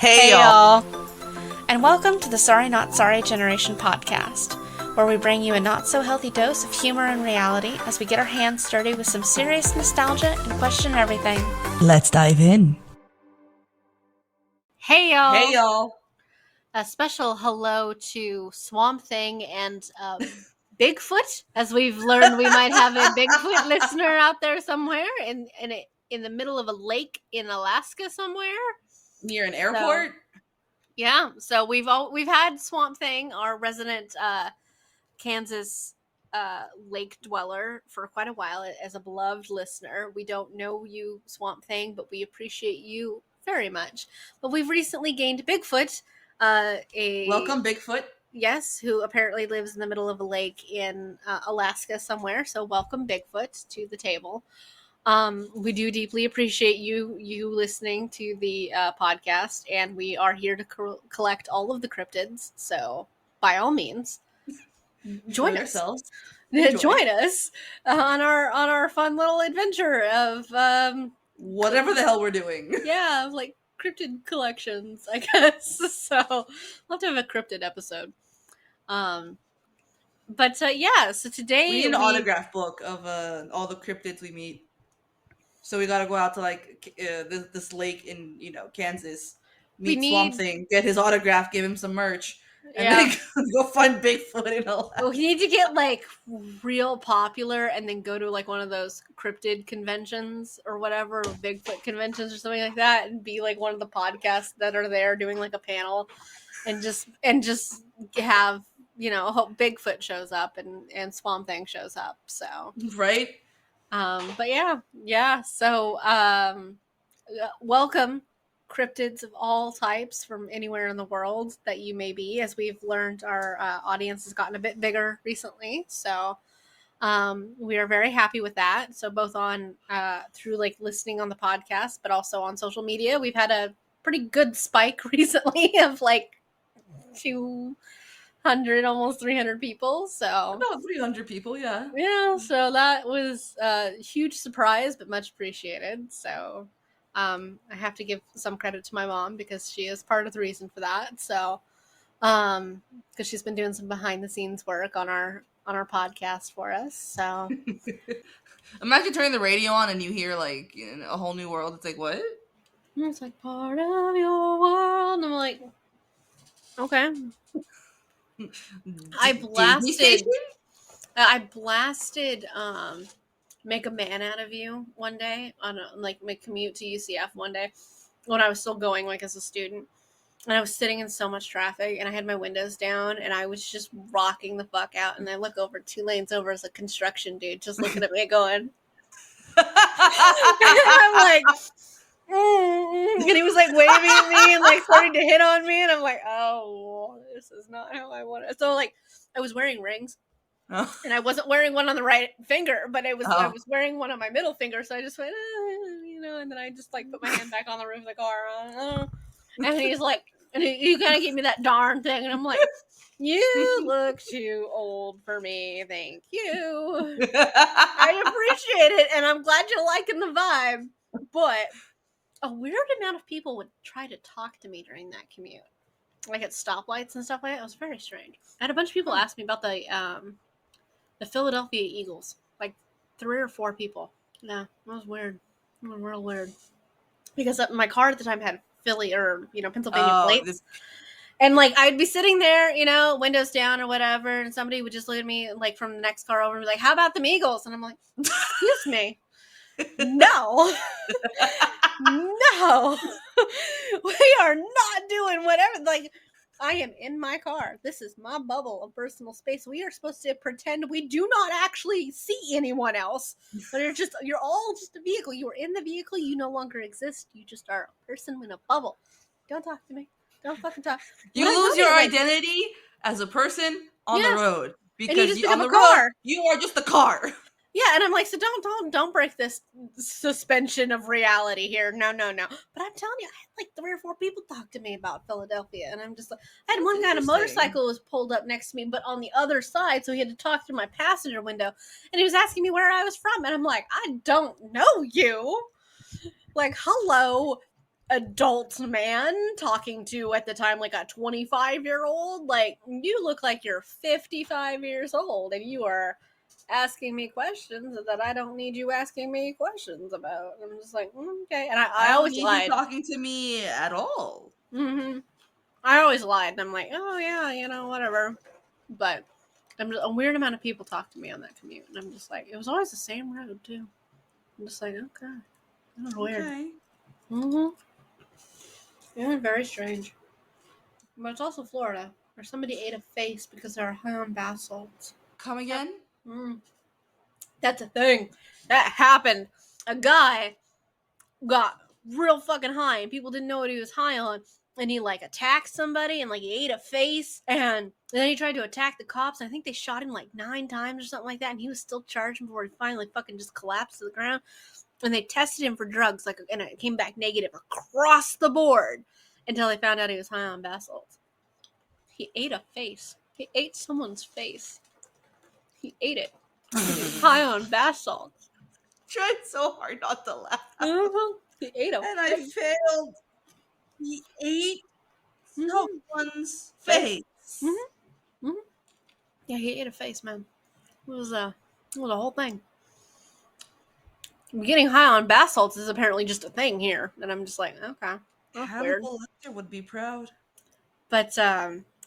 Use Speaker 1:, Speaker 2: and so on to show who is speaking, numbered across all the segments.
Speaker 1: Hey y'all! And welcome to the Sorry Not Sorry Generation podcast, where we bring you a not-so-healthy dose of humor and reality as we get our hands dirty with some serious nostalgia and question everything.
Speaker 2: Let's dive in.
Speaker 3: Hey y'all!
Speaker 4: Hey y'all!
Speaker 3: A special hello to Swamp Thing and Bigfoot, as we've learned we might have a Bigfoot listener out there somewhere in the middle of a lake in Alaska somewhere.
Speaker 4: Near an airport?
Speaker 3: So we've had Swamp Thing, our resident Kansas lake dweller, for quite a while as a beloved listener. We don't know you, Swamp Thing, but we appreciate you very much. But we've recently gained Bigfoot,
Speaker 4: Welcome, Bigfoot.
Speaker 3: Yes, who apparently lives in the middle of a lake in Alaska somewhere. So welcome, Bigfoot, to the table. We do deeply appreciate you listening to the podcast, and we are here to collect all of the cryptids. So by all means, join us. Join us on our fun little adventure of
Speaker 4: whatever the hell we're doing.
Speaker 3: Yeah, like cryptid collections, I guess. So we'll have to have a cryptid episode. So today
Speaker 4: we need an autograph book of all the cryptids we meet. So we gotta go out to this lake in Kansas, meet Swamp Thing, get his autograph, give him some merch, and then go find Bigfoot in Alaska.
Speaker 3: We need to get real popular and then go to one of those cryptid conventions or whatever, Bigfoot conventions or something like that, and be one of the podcasts that are there doing a panel, and just have hope Bigfoot shows up and Swamp Thing shows up. So
Speaker 4: right.
Speaker 3: So welcome, cryptids of all types from anywhere in the world that you may be. As we've learned, our audience has gotten a bit bigger recently, so we are very happy with that. So both on through listening on the podcast, but also on social media, we've had a pretty good spike recently of 200, almost 300 people. So
Speaker 4: no, 300 people, yeah.
Speaker 3: So that was a huge surprise, but much appreciated. So I have to give some credit to my mom because she is part of the reason for that. So because she's been doing some behind the scenes work on our podcast for us. So
Speaker 4: imagine turning the radio on and you hear a whole new world. It's what?
Speaker 3: It's part of your world. And I'm like, okay. I blasted Make a Man Out of You one day on my commute to UCF one day when I was still going as a student, and I was sitting in so much traffic and I had my windows down and I was just rocking the fuck out, and I look over 2 lanes over as a construction dude just looking at me going and I'm like and he was waving at me and starting to hit on me, and I'm like, oh, this is not how I want it. So I was wearing rings, and I wasn't wearing one on the right finger, but I was wearing one on my middle finger. So I just went, and then I just put my hand back on the roof of the car, and he's like, and he kind of gave me that darn thing, and I'm like, you look too old for me, thank you. I appreciate it, and I'm glad you're liking the vibe, but a weird amount of people would try to talk to me during that commute, at stoplights and stuff like that. It was very strange. I had a bunch of people ask me about the Philadelphia Eagles, 3 or 4 people. Yeah, that was weird. It was real weird. Because my car at the time had Philly or Pennsylvania plates, and I'd be sitting there, windows down or whatever, and somebody would just look at me from the next car over and be like, "How about them Eagles?" And I'm like, "Excuse me." No, no, we are not doing whatever. I am in my car. This is my bubble of personal space. We are supposed to pretend we do not actually see anyone else. But you're all just a vehicle. You are in the vehicle. You no longer exist. You just are a person in a bubble. Don't talk to me. Don't fucking talk.
Speaker 4: You lose your identity as a person on the road. Because
Speaker 3: you
Speaker 4: on the road, you are just a car.
Speaker 3: Yeah, and I'm like, so don't break this suspension of reality here. No. But I'm telling you, I had 3 or 4 people talk to me about Philadelphia, and I'm just I had one guy on a motorcycle was pulled up next to me, but on the other side, so he had to talk through my passenger window, and he was asking me where I was from, and I'm like, I don't know you. Hello. adult man talking to, at the time, like a 25-year-old. Like, you look like you're 55 years old and you are asking me questions that I don't need you asking me questions about. I'm just like, okay. And I
Speaker 4: don't
Speaker 3: always
Speaker 4: need
Speaker 3: lied.
Speaker 4: you talking to me at all.
Speaker 3: Mm-hmm. I always lied. And I'm like, oh, yeah, whatever. But a weird amount of people talk to me on that commute. And I'm just like, it was always the same road, too. I'm just like, okay. That's weird.
Speaker 4: Okay.
Speaker 3: Mm-hmm. Yeah, very strange. But it's also Florida, where somebody ate a face because they're high on bath salts.
Speaker 4: Come again?
Speaker 3: That's a thing. That happened. A guy got real fucking high, and people didn't know what he was high on. And he, like, attacked somebody, and, like, he ate a face. And then he tried to attack the cops. And I think they shot him, like, 9 times or something like that. And he was still charged before he finally fucking just collapsed to the ground. And they tested him for drugs, like, and it came back negative across the board until they found out he was high on bath salts. He ate a face. He ate someone's face. He ate it. High on bath salts.
Speaker 4: Tried so hard not to laugh.
Speaker 3: He ate a
Speaker 4: And
Speaker 3: face.
Speaker 4: I failed. He ate someone's face.
Speaker 3: Yeah, he ate a face, man. It was a whole thing. Getting high on bath salts is apparently just a thing here. And I'm just like, okay. That's weird.
Speaker 4: Hannibal Lecter would be proud.
Speaker 3: But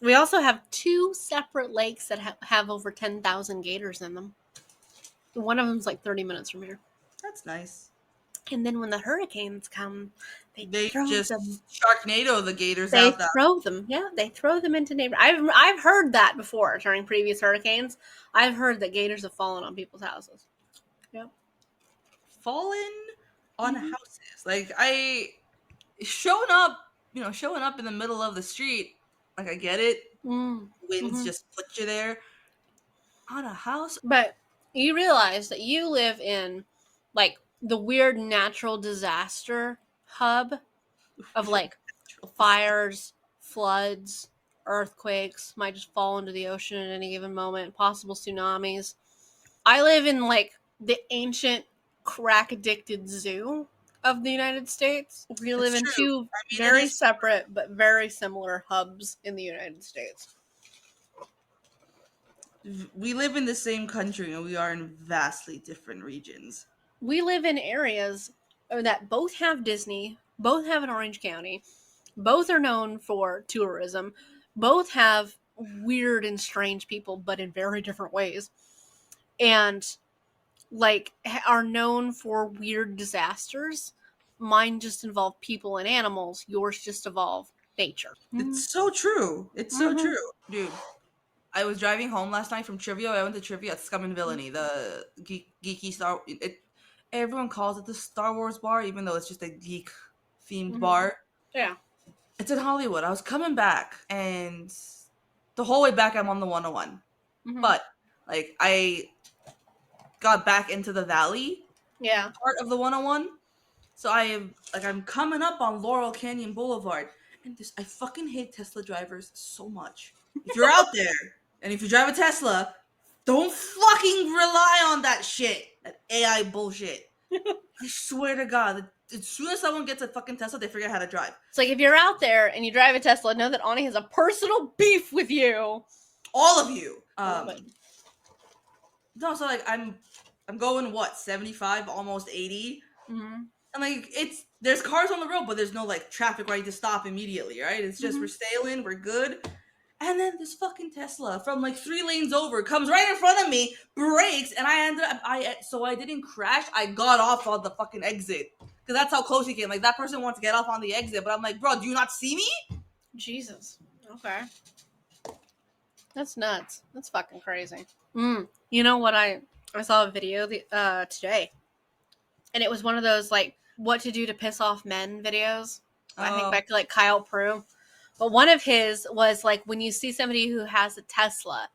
Speaker 3: we also have 2 separate lakes that have over 10,000 gators in them. One of them's like 30 minutes from here.
Speaker 4: That's nice.
Speaker 3: And then when the hurricanes come, they throw
Speaker 4: just
Speaker 3: them.
Speaker 4: Sharknado the gators
Speaker 3: They
Speaker 4: out.
Speaker 3: throw them. Yeah, they throw them into neighborhoods. I've heard that before during previous hurricanes. I've heard that gators have fallen on people's houses. Yep.
Speaker 4: Fallen on houses. Like, showing up in the middle of the street. Like, I get it. Winds just put you there. On a house.
Speaker 3: But you realize that you live in, like, the weird natural disaster hub of, like, fires, floods, earthquakes, might just fall into the ocean at any given moment, possible tsunamis. I live in, like, the ancient crack-addicted zoo of the United States. We live in 2 very separate but very similar hubs in the United States.
Speaker 4: We live in the same country and we are in vastly different regions.
Speaker 3: We live in areas that both have Disney, both have an Orange County, both are known for tourism, both have weird and strange people, but in very different ways, and, like, are known for weird disasters. Mine just involve people and animals. Yours just involve nature.
Speaker 4: It's so true. It's so true. Dude, I was driving home last night from trivia. I went to trivia at Scum and Villainy, the geeky Star. Everyone calls it the Star Wars bar, even though it's just a geek themed bar.
Speaker 3: Yeah,
Speaker 4: it's in Hollywood. I was coming back, and the whole way back, I'm on the 101. But, like, I got back into the valley. Part of the 101. So I'm coming up on Laurel Canyon Boulevard, and I fucking hate Tesla drivers so much. If you're out there and if you drive a Tesla, don't fucking rely on that shit, that AI bullshit. I swear to God, as soon as someone gets a fucking Tesla, they forget how to drive.
Speaker 3: It's like, if you're out there and you drive a Tesla, know that Ani has a personal beef with you.
Speaker 4: All of you. No, so, like, I'm going, 75, almost 80? And, like, there's cars on the road, but there's no, like, traffic where you just stop immediately, right? It's just, we're sailing, we're good. And then this fucking Tesla from, like, 3 lanes over comes right in front of me, brakes, and I didn't crash. I got off on the fucking exit. Because that's how close he came. Like, that person wants to get off on the exit, but I'm like, bro, do you not see me?
Speaker 3: Jesus. Okay. That's nuts. That's fucking crazy. You know what? I saw a video today. And it was one of those, like, what to do to piss off men videos. I think back to, like, Kyle Prue. But one of his was, like, when you see somebody who has a Tesla,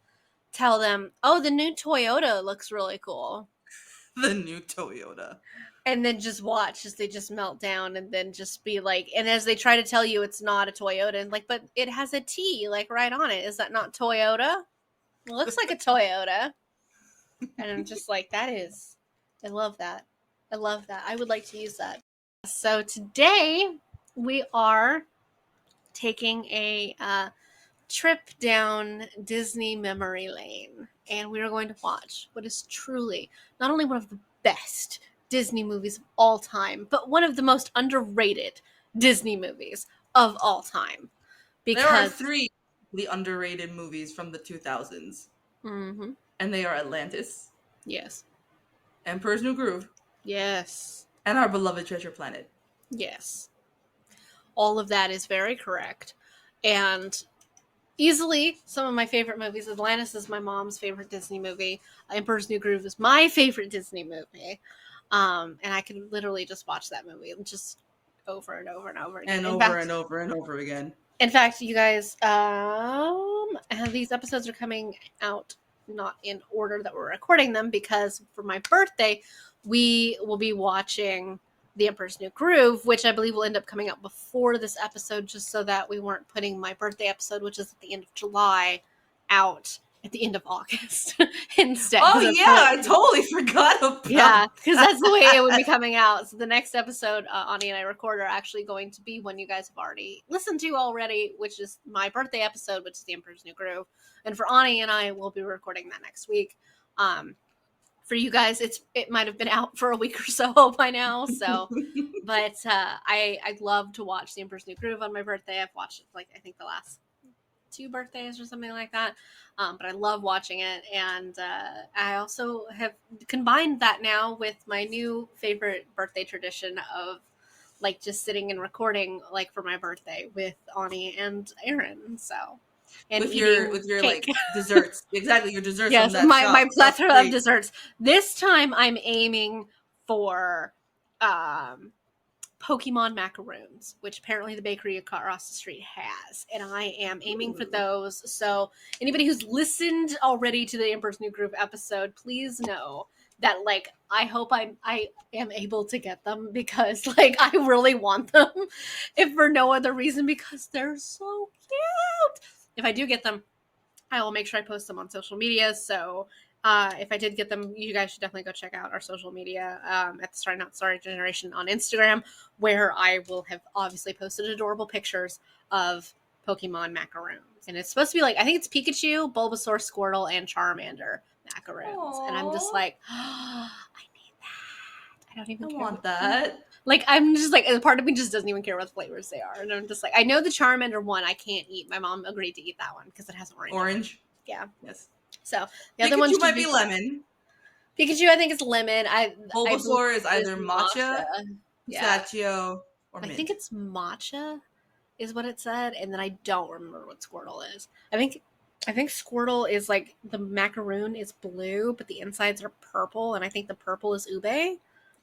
Speaker 3: tell them, oh, the new Toyota looks really cool.
Speaker 4: The new Toyota.
Speaker 3: And then just watch as they just melt down, and then just be like, and as they try to tell you it's not a Toyota, and like, but it has a T, like, right on it. Is that not Toyota? It looks like a Toyota. And I'm just like, I love that. I love that. I would like to use that. So today we are taking a trip down Disney memory lane, and we are going to watch what is truly not only one of the best Disney movies of all time, but one of the most underrated Disney movies of all time.
Speaker 4: There are
Speaker 3: Because
Speaker 4: 3 the underrated movies from the 2000s,
Speaker 3: Mhm.
Speaker 4: and they are Atlantis,
Speaker 3: Yes.
Speaker 4: Emperor's New Groove,
Speaker 3: Yes.
Speaker 4: and Our Beloved Treasure Planet.
Speaker 3: Yes. All of that is very correct. And easily some of my favorite movies. Atlantis is my mom's favorite Disney movie. Emperor's New Groove is my favorite Disney movie. And I could literally just watch that movie just over and over and over again.
Speaker 4: And over and over and over again.
Speaker 3: In fact, you guys, these episodes are coming out not in order that we're recording them, because for my birthday, we will be watching The Emperor's New Groove, which I believe will end up coming out before this episode, just so that we weren't putting my birthday episode, which is at the end of July, out at the end of August instead.
Speaker 4: Oh yeah, I totally forgot about that.
Speaker 3: Because that's the way it would be coming out. So the next episode Ani and I record are actually going to be one you guys have already listened to already, which is my birthday episode, which is The Emperor's New Groove. And for Ani and I, we'll be recording that next week. For you guys, it might have been out for a week or so by now. So, but I love to watch The Emperor's New Groove on my birthday. I've watched it I think the last 2 birthdays or something like that. But I love watching it. And I also have combined that now with my new favorite birthday tradition of just sitting and recording for my birthday with Ani and Aaron. So, and
Speaker 4: with your
Speaker 3: cake.
Speaker 4: Desserts. Exactly, your desserts.
Speaker 3: Yes,
Speaker 4: from that
Speaker 3: my plethora
Speaker 4: That's
Speaker 3: of desserts. This time I'm aiming for Pokemon macaroons, which apparently the bakery across the street has, and I am aiming for those. So anybody who's listened already to the Emperor's New Groove episode, please know that I hope I am able to get them, because I really want them, if for no other reason, because they're so cute. If I do get them, I will make sure I post them on social media. So if I did get them, you guys should definitely go check out our social media at the Sorry Not Sorry Generation on Instagram, where I will have obviously posted adorable pictures of Pokemon macaroons. And it's supposed to be I think it's Pikachu, Bulbasaur, Squirtle, and Charmander macaroons. Aww. And I'm just I need that. I don't even
Speaker 4: want that.
Speaker 3: I'm just a part of me just doesn't even care what flavors they are. And I'm just I know the Charmander one I can't eat. My mom agreed to eat that one because it has orange.
Speaker 4: Orange?
Speaker 3: Yeah.
Speaker 4: Yes.
Speaker 3: So the other ones
Speaker 4: might be lemon.
Speaker 3: Pikachu, I think, is lemon.
Speaker 4: Bulbasaur is either matcha, pistachio, or mint.
Speaker 3: I think it's matcha, is what it said, and then I don't remember what Squirtle is. I think Squirtle is the macaroon is blue, but the insides are purple, and I think the purple is ube.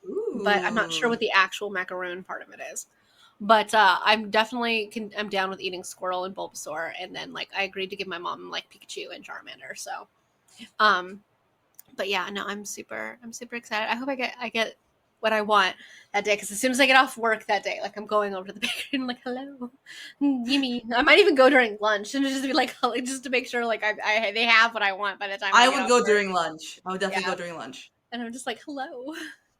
Speaker 3: Ooh. But I'm not sure what the actual macaroon part of it is. But I'm definitely I'm down with eating Squirtle and Bulbasaur, and then I agreed to give my mom Pikachu and Charmander. So, but yeah, no, I'm super excited. I hope I get what I want that day, because as soon as I get off work that day, I'm going over to the bakery and I'm hello, gimme. I might even go during lunch and just be just to make sure they have what I want by the time
Speaker 4: I would go during lunch. I would definitely go during lunch.
Speaker 3: And I'm just hello,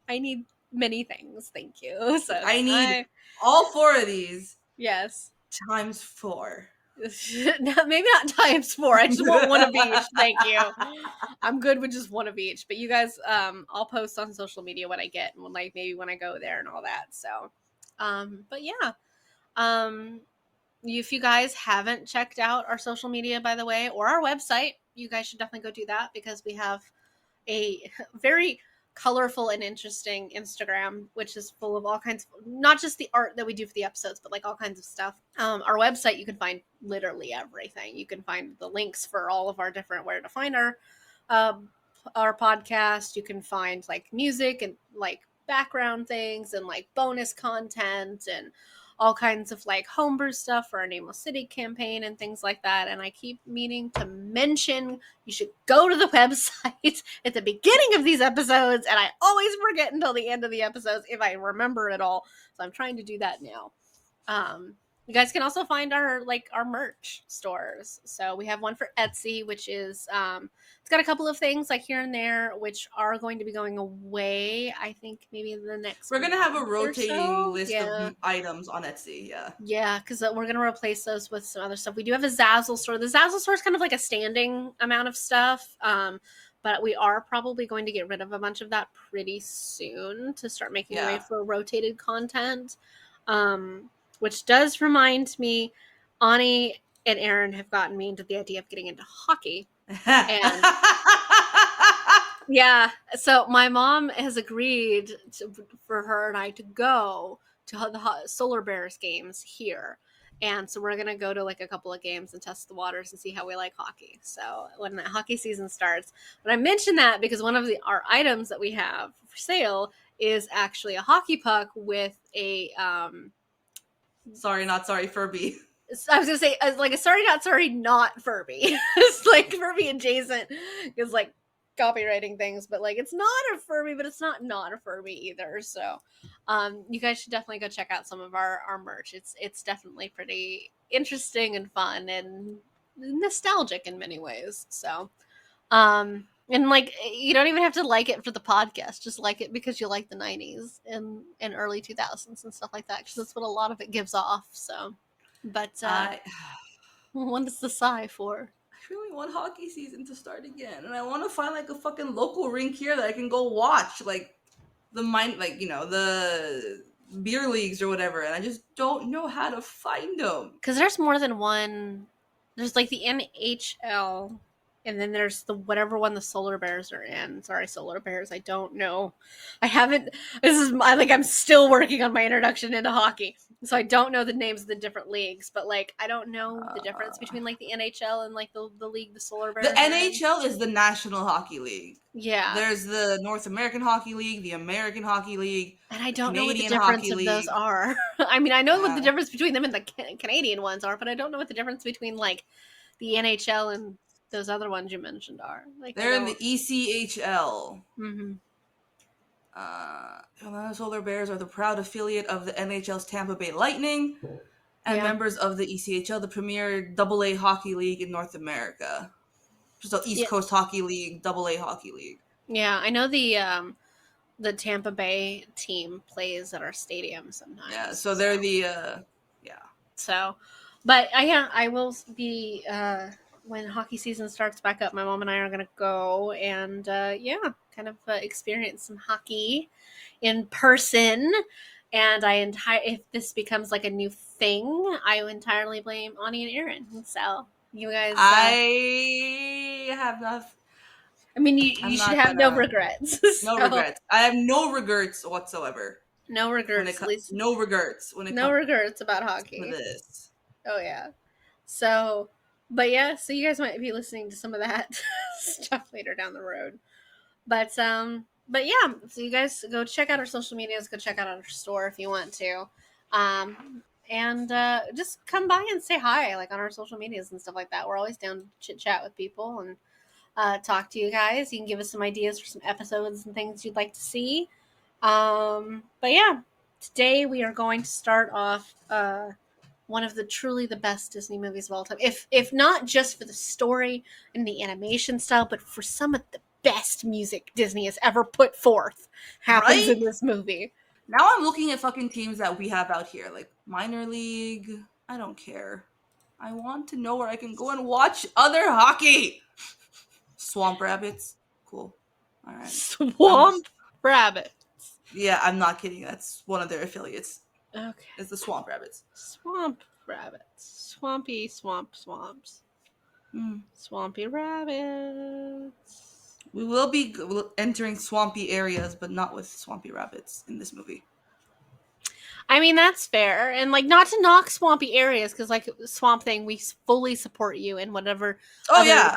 Speaker 3: I need many things, thank you. So
Speaker 4: I need all 4 of these.
Speaker 3: Yes.
Speaker 4: Times 4.
Speaker 3: No, maybe not times 4. I just want one of each. Thank you. I'm good with just one of each. But you guys, I'll post on social media what I get, and maybe when I go there and all that. So, but yeah, if you guys haven't checked out our social media, by the way, or our website, you guys should definitely go do that, because we have a very colorful and interesting Instagram, which is full of all kinds of, not just the art that we do for the episodes, but all kinds of stuff. Our website, you can find literally everything. You can find the links for all of our different where to find our podcast. You can find music and background things and bonus content and all kinds of homebrew stuff for our Nameless City campaign and things like that. And I keep meaning to mention you should go to the website at the beginning of these episodes, and I always forget until the end of the episodes if I remember it all. So I'm trying to do that now. You guys can also find our merch stores. So we have one for Etsy, which is it's got a couple of things like here and there, which are going to be going away. I think maybe in the next.
Speaker 4: We're gonna have a
Speaker 3: month or
Speaker 4: rotating
Speaker 3: so.
Speaker 4: list
Speaker 3: Yeah.
Speaker 4: of items on Etsy. Yeah.
Speaker 3: Yeah, because we're going to replace those with some other stuff. We do have a Zazzle store. The Zazzle store is kind of like a standing amount of stuff. But we are probably going to get rid of a bunch of that pretty soon to start making way
Speaker 4: Yeah.
Speaker 3: for rotated content. Which does remind me, Ani and Aaron have gotten me into the idea of getting into hockey. And yeah, so my mom has agreed for her and I to go to the Solar Bears games here. And so we're going to go to like a couple of games and test the waters and see how we like hockey. So when that hockey season starts, but I mentioned that because one of our items that we have for sale is actually a hockey puck with a
Speaker 4: Sorry, not sorry, Furby.
Speaker 3: I was gonna say like a sorry not sorry not Furby. It's like Furby adjacent is like copywriting things, but like it's not a Furby, but it's not a Furby either. So you guys should definitely go check out some of our merch. It's definitely pretty interesting and fun and nostalgic in many ways. So and like you don't even have to like it for the podcast, just like it because you like the 90s and early 2000s and stuff like that, because that's what a lot of it gives off. So but what is the sigh for?
Speaker 4: I really want hockey season to start again, and I want to find like a fucking local rink here that I can go watch, like the beer leagues or whatever, and I just don't know how to find them.
Speaker 3: Because there's more than one. There's like the NHL, and then there's the whatever one the Solar Bears are in. Sorry, Solar Bears. I don't know. I haven't. I'm still working on my introduction into hockey, so I don't know the names of the different leagues. But like, I don't know the difference between like the NHL and like the league the Solar Bears.
Speaker 4: The NHL is the National Hockey League.
Speaker 3: Yeah.
Speaker 4: There's the North American Hockey League, the American Hockey League,
Speaker 3: and I don't know what the
Speaker 4: Canadian
Speaker 3: difference
Speaker 4: Hockey
Speaker 3: of
Speaker 4: League.
Speaker 3: those are. I mean, I know what the difference between them and the Canadian ones are, but I don't know what the difference between like the NHL and those other ones you mentioned are. Like
Speaker 4: they're in the ECHL.
Speaker 3: Mm-hmm.
Speaker 4: The Solar Bears are the proud affiliate of the NHL's Tampa Bay Lightning and members of the ECHL, the premier AA hockey league in North America. So East Coast Hockey League, AA hockey league.
Speaker 3: Yeah, I know the Tampa Bay team plays at our stadium sometimes.
Speaker 4: Yeah, so they're the
Speaker 3: So, but I will be when hockey season starts back up. My mom and I are gonna go and kind of experience some hockey in person. And if this becomes like a new thing, I entirely blame Ani and Aaron. So you guys,
Speaker 4: I have not.
Speaker 3: I mean, you should have no regrets.
Speaker 4: No regrets. I have no regrets whatsoever.
Speaker 3: No regrets.
Speaker 4: No regrets when it
Speaker 3: no regrets about hockey.
Speaker 4: To this.
Speaker 3: Oh yeah. So, but yeah, so you guys might be listening to some of that stuff later down the road. But yeah, so you guys go check out our social medias, go check out our store if you want to. And just come by and say hi, like on our social medias and stuff like that. We're always down to chit chat with people and talk to you guys. You can give us some ideas for some episodes and things you'd like to see. But yeah, today we are going to start off one of the truly the best Disney movies of all time. If not just for the story and the animation style, but for some of the best music Disney has ever put forth happens in this movie.
Speaker 4: Now I'm looking at fucking teams that we have out here, like minor league. I don't care. I want to know where I can go and watch other hockey. Swamp Rabbits. Cool. All right.
Speaker 3: Swamp Rabbits.
Speaker 4: Yeah, I'm not kidding. That's one of their affiliates.
Speaker 3: Okay.
Speaker 4: It's the Swamp Rabbits.
Speaker 3: Swamp Rabbits. Swampy swamps. Swampy rabbits.
Speaker 4: We will be entering swampy areas, but not with swampy rabbits in this movie.
Speaker 3: I mean, that's fair. And, like, not to knock swampy areas, because, like, Swamp Thing, we fully support you in whatever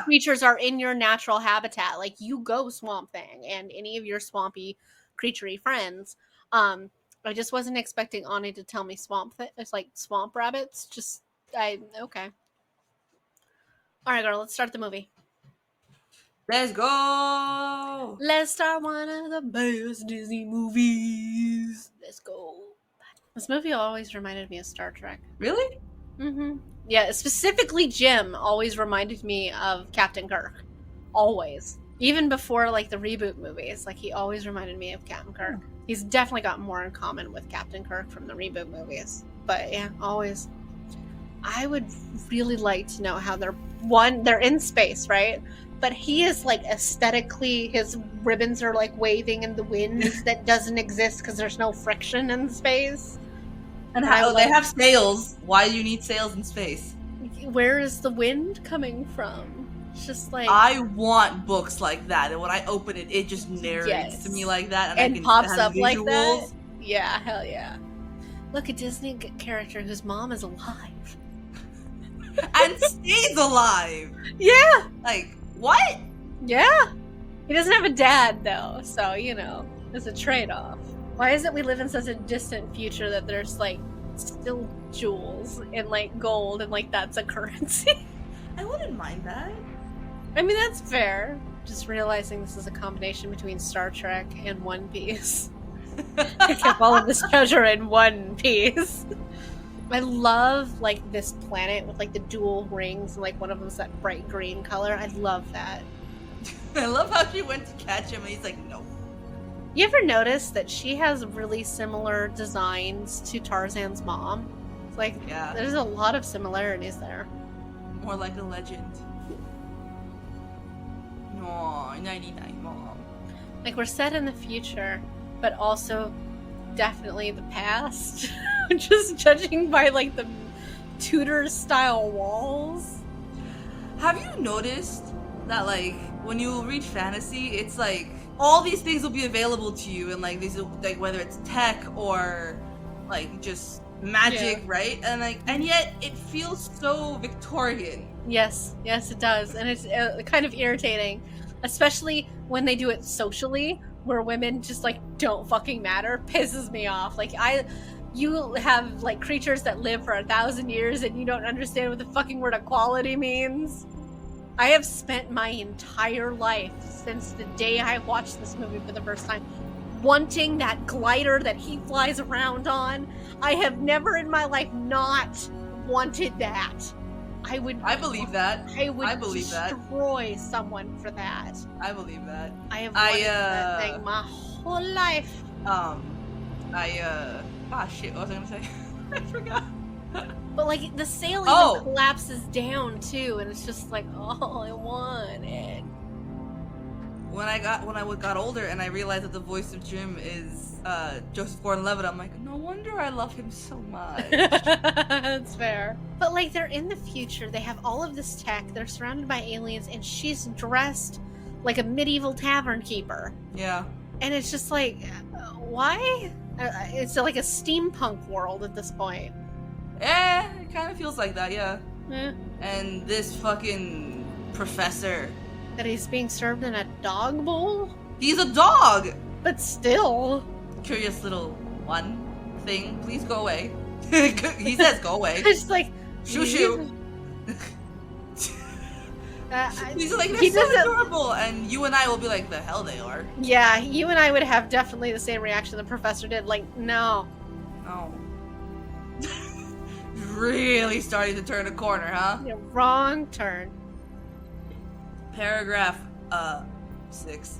Speaker 3: creatures are in your natural habitat. Like, you go Swamp Thing and any of your swampy creaturey friends. I just wasn't expecting Ani to tell me it's like swamp rabbits. Okay. All right, girl, let's start the movie.
Speaker 4: Let's go.
Speaker 3: Let's start one of the best Disney movies. Let's go. This movie always reminded me of Star Trek.
Speaker 4: Really?
Speaker 3: Mm-hmm. Yeah, specifically Jim always reminded me of Captain Kirk. Always. Even before, like, the reboot movies. Like, he always reminded me of Captain Kirk. He's definitely got more in common with Captain Kirk from the reboot movies. But, yeah, always. I would really like to know how they're in space, right? But he is, like, aesthetically, his ribbons are, like, waving in the wind that doesn't exist because there's no friction in space.
Speaker 4: And how they have sails. Why do you need sails in space?
Speaker 3: Where is the wind coming from? It's just like,
Speaker 4: I want books like that, and when I open it, it just narrates to me like that, and I can
Speaker 3: pops
Speaker 4: have
Speaker 3: up
Speaker 4: visuals.
Speaker 3: like that. Yeah, hell yeah! Look, a Disney character whose mom is alive
Speaker 4: and stays alive.
Speaker 3: Yeah,
Speaker 4: like what?
Speaker 3: Yeah, he doesn't have a dad though, so you know, there's a trade-off. Why is it we live in such a distant future that there's like still jewels and like gold and like that's a currency?
Speaker 4: I wouldn't mind that.
Speaker 3: I mean, that's fair. Just realizing this is a combination between Star Trek and One Piece. I kept all of this treasure in one piece. I love like this planet with like the dual rings and like one of them's that bright green color. I love that.
Speaker 4: I love how she went to catch him and he's like, no.
Speaker 3: You ever notice that she has really similar designs to Tarzan's mom? It's like,
Speaker 4: yeah,
Speaker 3: there's a lot of similarities there.
Speaker 4: More like a legend. No, 99 mom.
Speaker 3: Like, we're set in the future, but also definitely the past. Just judging by like the Tudor style walls.
Speaker 4: Have you noticed that like when you read fantasy, it's like all these things will be available to you, and like these, like whether it's tech or like just magic, right? And like, and yet it feels so Victorian.
Speaker 3: Yes, it does, and it's kind of irritating, especially when they do it socially, where women just like don't fucking matter. Pisses me off. Like you have like creatures that live for 1,000 years, and you don't understand what the fucking word equality means. I have spent my entire life since the day I watched this movie for the first time wanting that glider that he flies around on. I have never in my life not wanted that. I believe that. I would destroy someone for that.
Speaker 4: I believe that.
Speaker 3: I have wanted that thing my whole life.
Speaker 4: Shit, what was I gonna say? I forgot.
Speaker 3: But like the sail even collapses down too, and it's just like all I wanted.
Speaker 4: When I got older and I realized that the voice of Jim is Joseph Gordon-Levitt, I'm like, no wonder I love him so much.
Speaker 3: That's fair. But like they're in the future, they have all of this tech, they're surrounded by aliens, and she's dressed like a medieval tavern keeper.
Speaker 4: Yeah.
Speaker 3: And it's just like, why? It's like a steampunk world at this point.
Speaker 4: Yeah, it kind of feels like that, yeah.
Speaker 3: Yeah.
Speaker 4: And this fucking professor.
Speaker 3: That he's being served in a dog bowl?
Speaker 4: He's a dog!
Speaker 3: But still.
Speaker 4: Curious little one thing, please go away. He says go away.
Speaker 3: It's like,
Speaker 4: shoo shoo. He's like, they're so adorable, and you and I will be like, the hell they are.
Speaker 3: Yeah, you and I would have definitely the same reaction the professor did. Like, no.
Speaker 4: No. Really starting to turn a corner, huh?
Speaker 3: Yeah, wrong turn.
Speaker 4: Paragraph 6.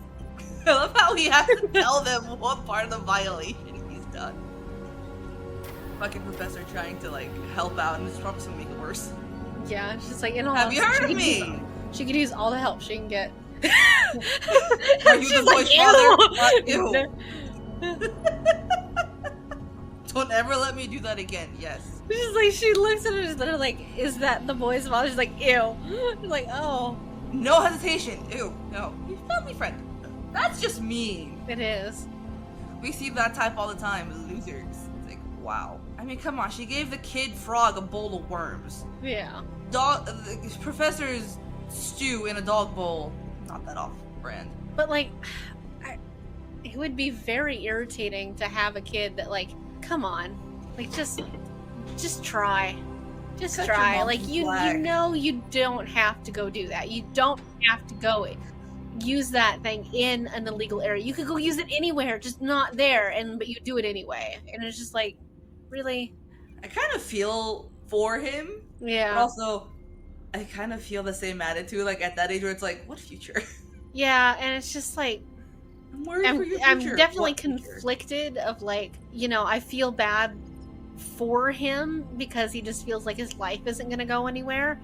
Speaker 4: I love how he has to tell them what part of the violation he's done. Fucking professor trying to like help out, and it's probably gonna make it worse.
Speaker 3: Yeah, it's just like, in all
Speaker 4: have you heard of me?
Speaker 3: She could use all the help she can get.
Speaker 4: Are you the boy's father? Ew. Don't ever let me do that again. Yes.
Speaker 3: She's like, she looks at her, they're like, is that the boy's father? She's like, ew. She's like, oh.
Speaker 4: No hesitation. Ew. No. He's family friend. That's just mean.
Speaker 3: It is.
Speaker 4: We see that type all the time. Losers. It's like, wow. I mean, come on. She gave the kid frog a bowl of worms.
Speaker 3: Yeah.
Speaker 4: The professor's stew in a dog bowl. Not that off brand.
Speaker 3: But like, it would be very irritating to have a kid that like, come on, like just try. Just
Speaker 4: Cut
Speaker 3: try. Like you
Speaker 4: black.
Speaker 3: know you don't have to go do that. You don't have to go use that thing in an illegal area. You could go use it anywhere, just not there, but you do it anyway. And it's just like, really.
Speaker 4: I kind of feel for him,
Speaker 3: Yeah.
Speaker 4: but also I kind of feel the same attitude. Like at that age where it's like, what future?
Speaker 3: Yeah, and it's just like
Speaker 4: I'm worried for your
Speaker 3: I'm
Speaker 4: future.
Speaker 3: definitely
Speaker 4: What future?
Speaker 3: conflicted of like, you know, I feel bad for him because he just feels like his life isn't going to go anywhere.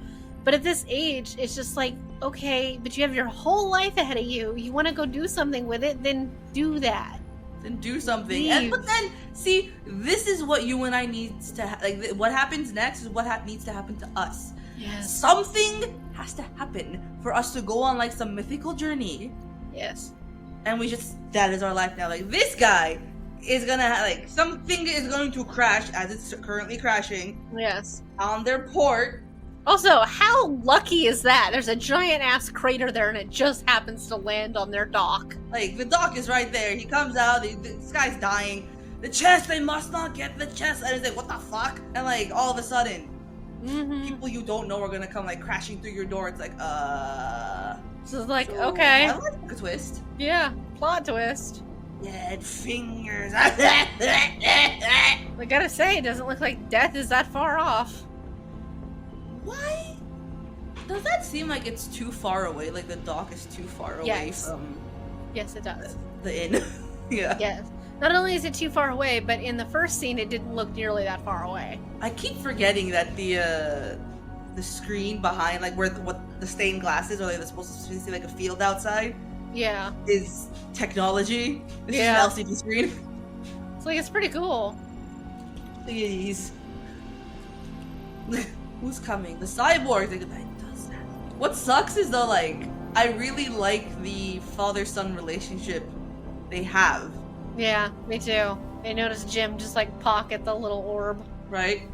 Speaker 3: But at this age, it's just like, okay, but you have your whole life ahead of you. You want to go do something with it, then do that.
Speaker 4: Then do something. And but then see, this is what you and I needs to like. What happens next is what needs to happen to us.
Speaker 3: Yes.
Speaker 4: Something has to happen for us to go on like some mythical journey.
Speaker 3: Yes.
Speaker 4: And we just, that is our life now. Like this guy is gonna like, something is going to crash as it's currently crashing.
Speaker 3: Yes.
Speaker 4: On their port.
Speaker 3: Also, how lucky is that? There's a giant ass crater there and it just happens to land on their dock.
Speaker 4: Like, the dock is right there. He comes out, this guy's dying. The chest, they must not get the chest. And it's like, what the fuck? And like, all of a sudden, people you don't know are gonna come like crashing through your door. It's like,
Speaker 3: So it's like, okay.
Speaker 4: I like a twist.
Speaker 3: Yeah, plot twist.
Speaker 4: Dead fingers.
Speaker 3: I gotta say, it doesn't look like death is that far off.
Speaker 4: Why? Does that seem like it's too far away? Like the dock is too far away from...
Speaker 3: Yes, it does.
Speaker 4: The inn. Yeah.
Speaker 3: Yes. Not only is it too far away, but in the first scene, it didn't look nearly that far away.
Speaker 4: I keep forgetting that the screen behind, like where what the stained glass is, or like they're supposed to see like a field outside.
Speaker 3: Yeah.
Speaker 4: Is technology. This is an LCD screen.
Speaker 3: It's like, it's pretty cool.
Speaker 4: Please. Who's coming? The cyborg that does that. What sucks is though, like, I really like the father-son relationship they have.
Speaker 3: Yeah, me too. I noticed Jim just like pocket the little orb.
Speaker 4: Right?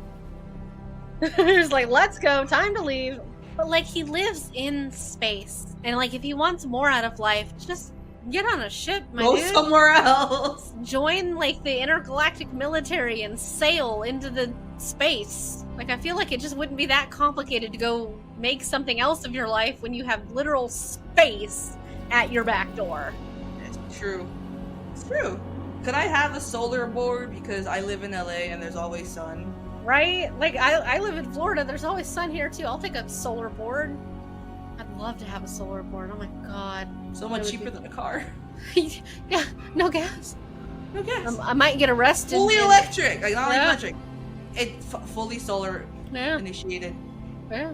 Speaker 3: He's like, let's go, time to leave. But like, he lives in space. And like, if he wants more out of life, just get on a ship, my dude.
Speaker 4: Go somewhere else.
Speaker 3: Join like the intergalactic military and sail into the space. Like, I feel like it just wouldn't be that complicated to go make something else of your life when you have literal space at your back door.
Speaker 4: It's true. It's true. Could I have a solar board because I live in LA and there's always sun?
Speaker 3: Right? Like, I live in Florida. There's always sun here, too. I'll take a solar board. I'd love to have a solar board. Oh, my God.
Speaker 4: So much cheaper than a car.
Speaker 3: Yeah, no gas.
Speaker 4: No gas.
Speaker 3: I might get arrested.
Speaker 4: Fully electric. Like, not like electric. It's fully solar initiated.
Speaker 3: Yeah.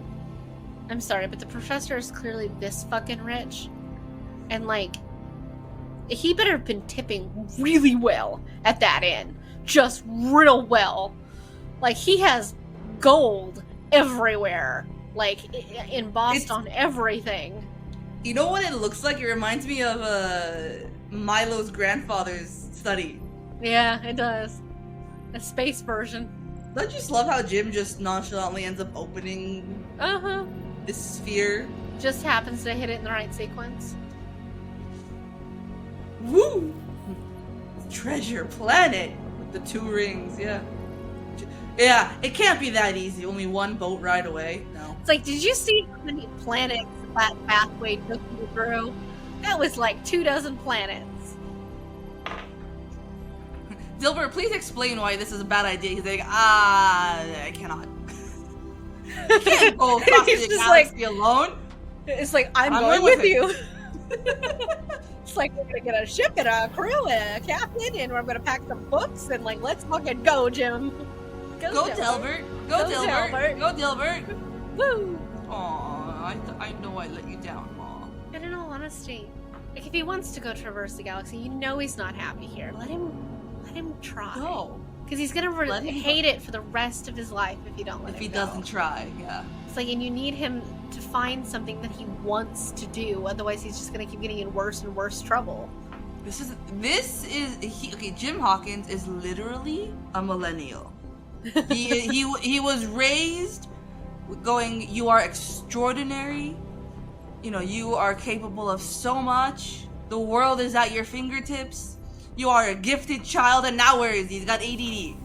Speaker 3: I'm sorry, but the professor is clearly this fucking rich. And, like, he better have been tipping really well at that inn. Just real well. Like, he has gold everywhere. Like, embossed on everything.
Speaker 4: You know what it looks like? It reminds me of Milo's grandfather's study.
Speaker 3: Yeah, it does. A space version.
Speaker 4: Don't you just love how Jim just nonchalantly ends up opening this sphere?
Speaker 3: Just happens to hit it in the right sequence.
Speaker 4: Woo! Treasure planet with the 2 rings, yeah. Yeah, it can't be that easy. Only one boat ride away. No.
Speaker 3: It's like, did you see how many planets that pathway took you through? That was like 24 planets.
Speaker 4: Dilbert, please explain why this is a bad idea. He's like, I cannot. I can't go across the galaxy alone.
Speaker 3: It's like, I'm going with you. It's like, we're gonna get a ship and a crew and a captain, and we're gonna pack some books, and like, let's fucking go, Jim.
Speaker 4: Go Dilbert. Go Dilbert. Go Dilbert.
Speaker 3: Woo!
Speaker 4: Aw, I know I let you down, Mom.
Speaker 3: And in all honesty, like, if he wants to go traverse the galaxy, you know he's not happy here. Let him try.
Speaker 4: No.
Speaker 3: Because he's gonna hate it for the rest of his life if you don't let him go.
Speaker 4: If he doesn't try, yeah.
Speaker 3: It's like, and you need him to find something that he wants to do. Otherwise, he's just gonna keep getting in worse and worse trouble.
Speaker 4: Jim Hawkins is literally a millennial. he was raised going, you are extraordinary. You know, you are capable of so much. The world is at your fingertips. You are a gifted child, and now where is he? He's got ADD.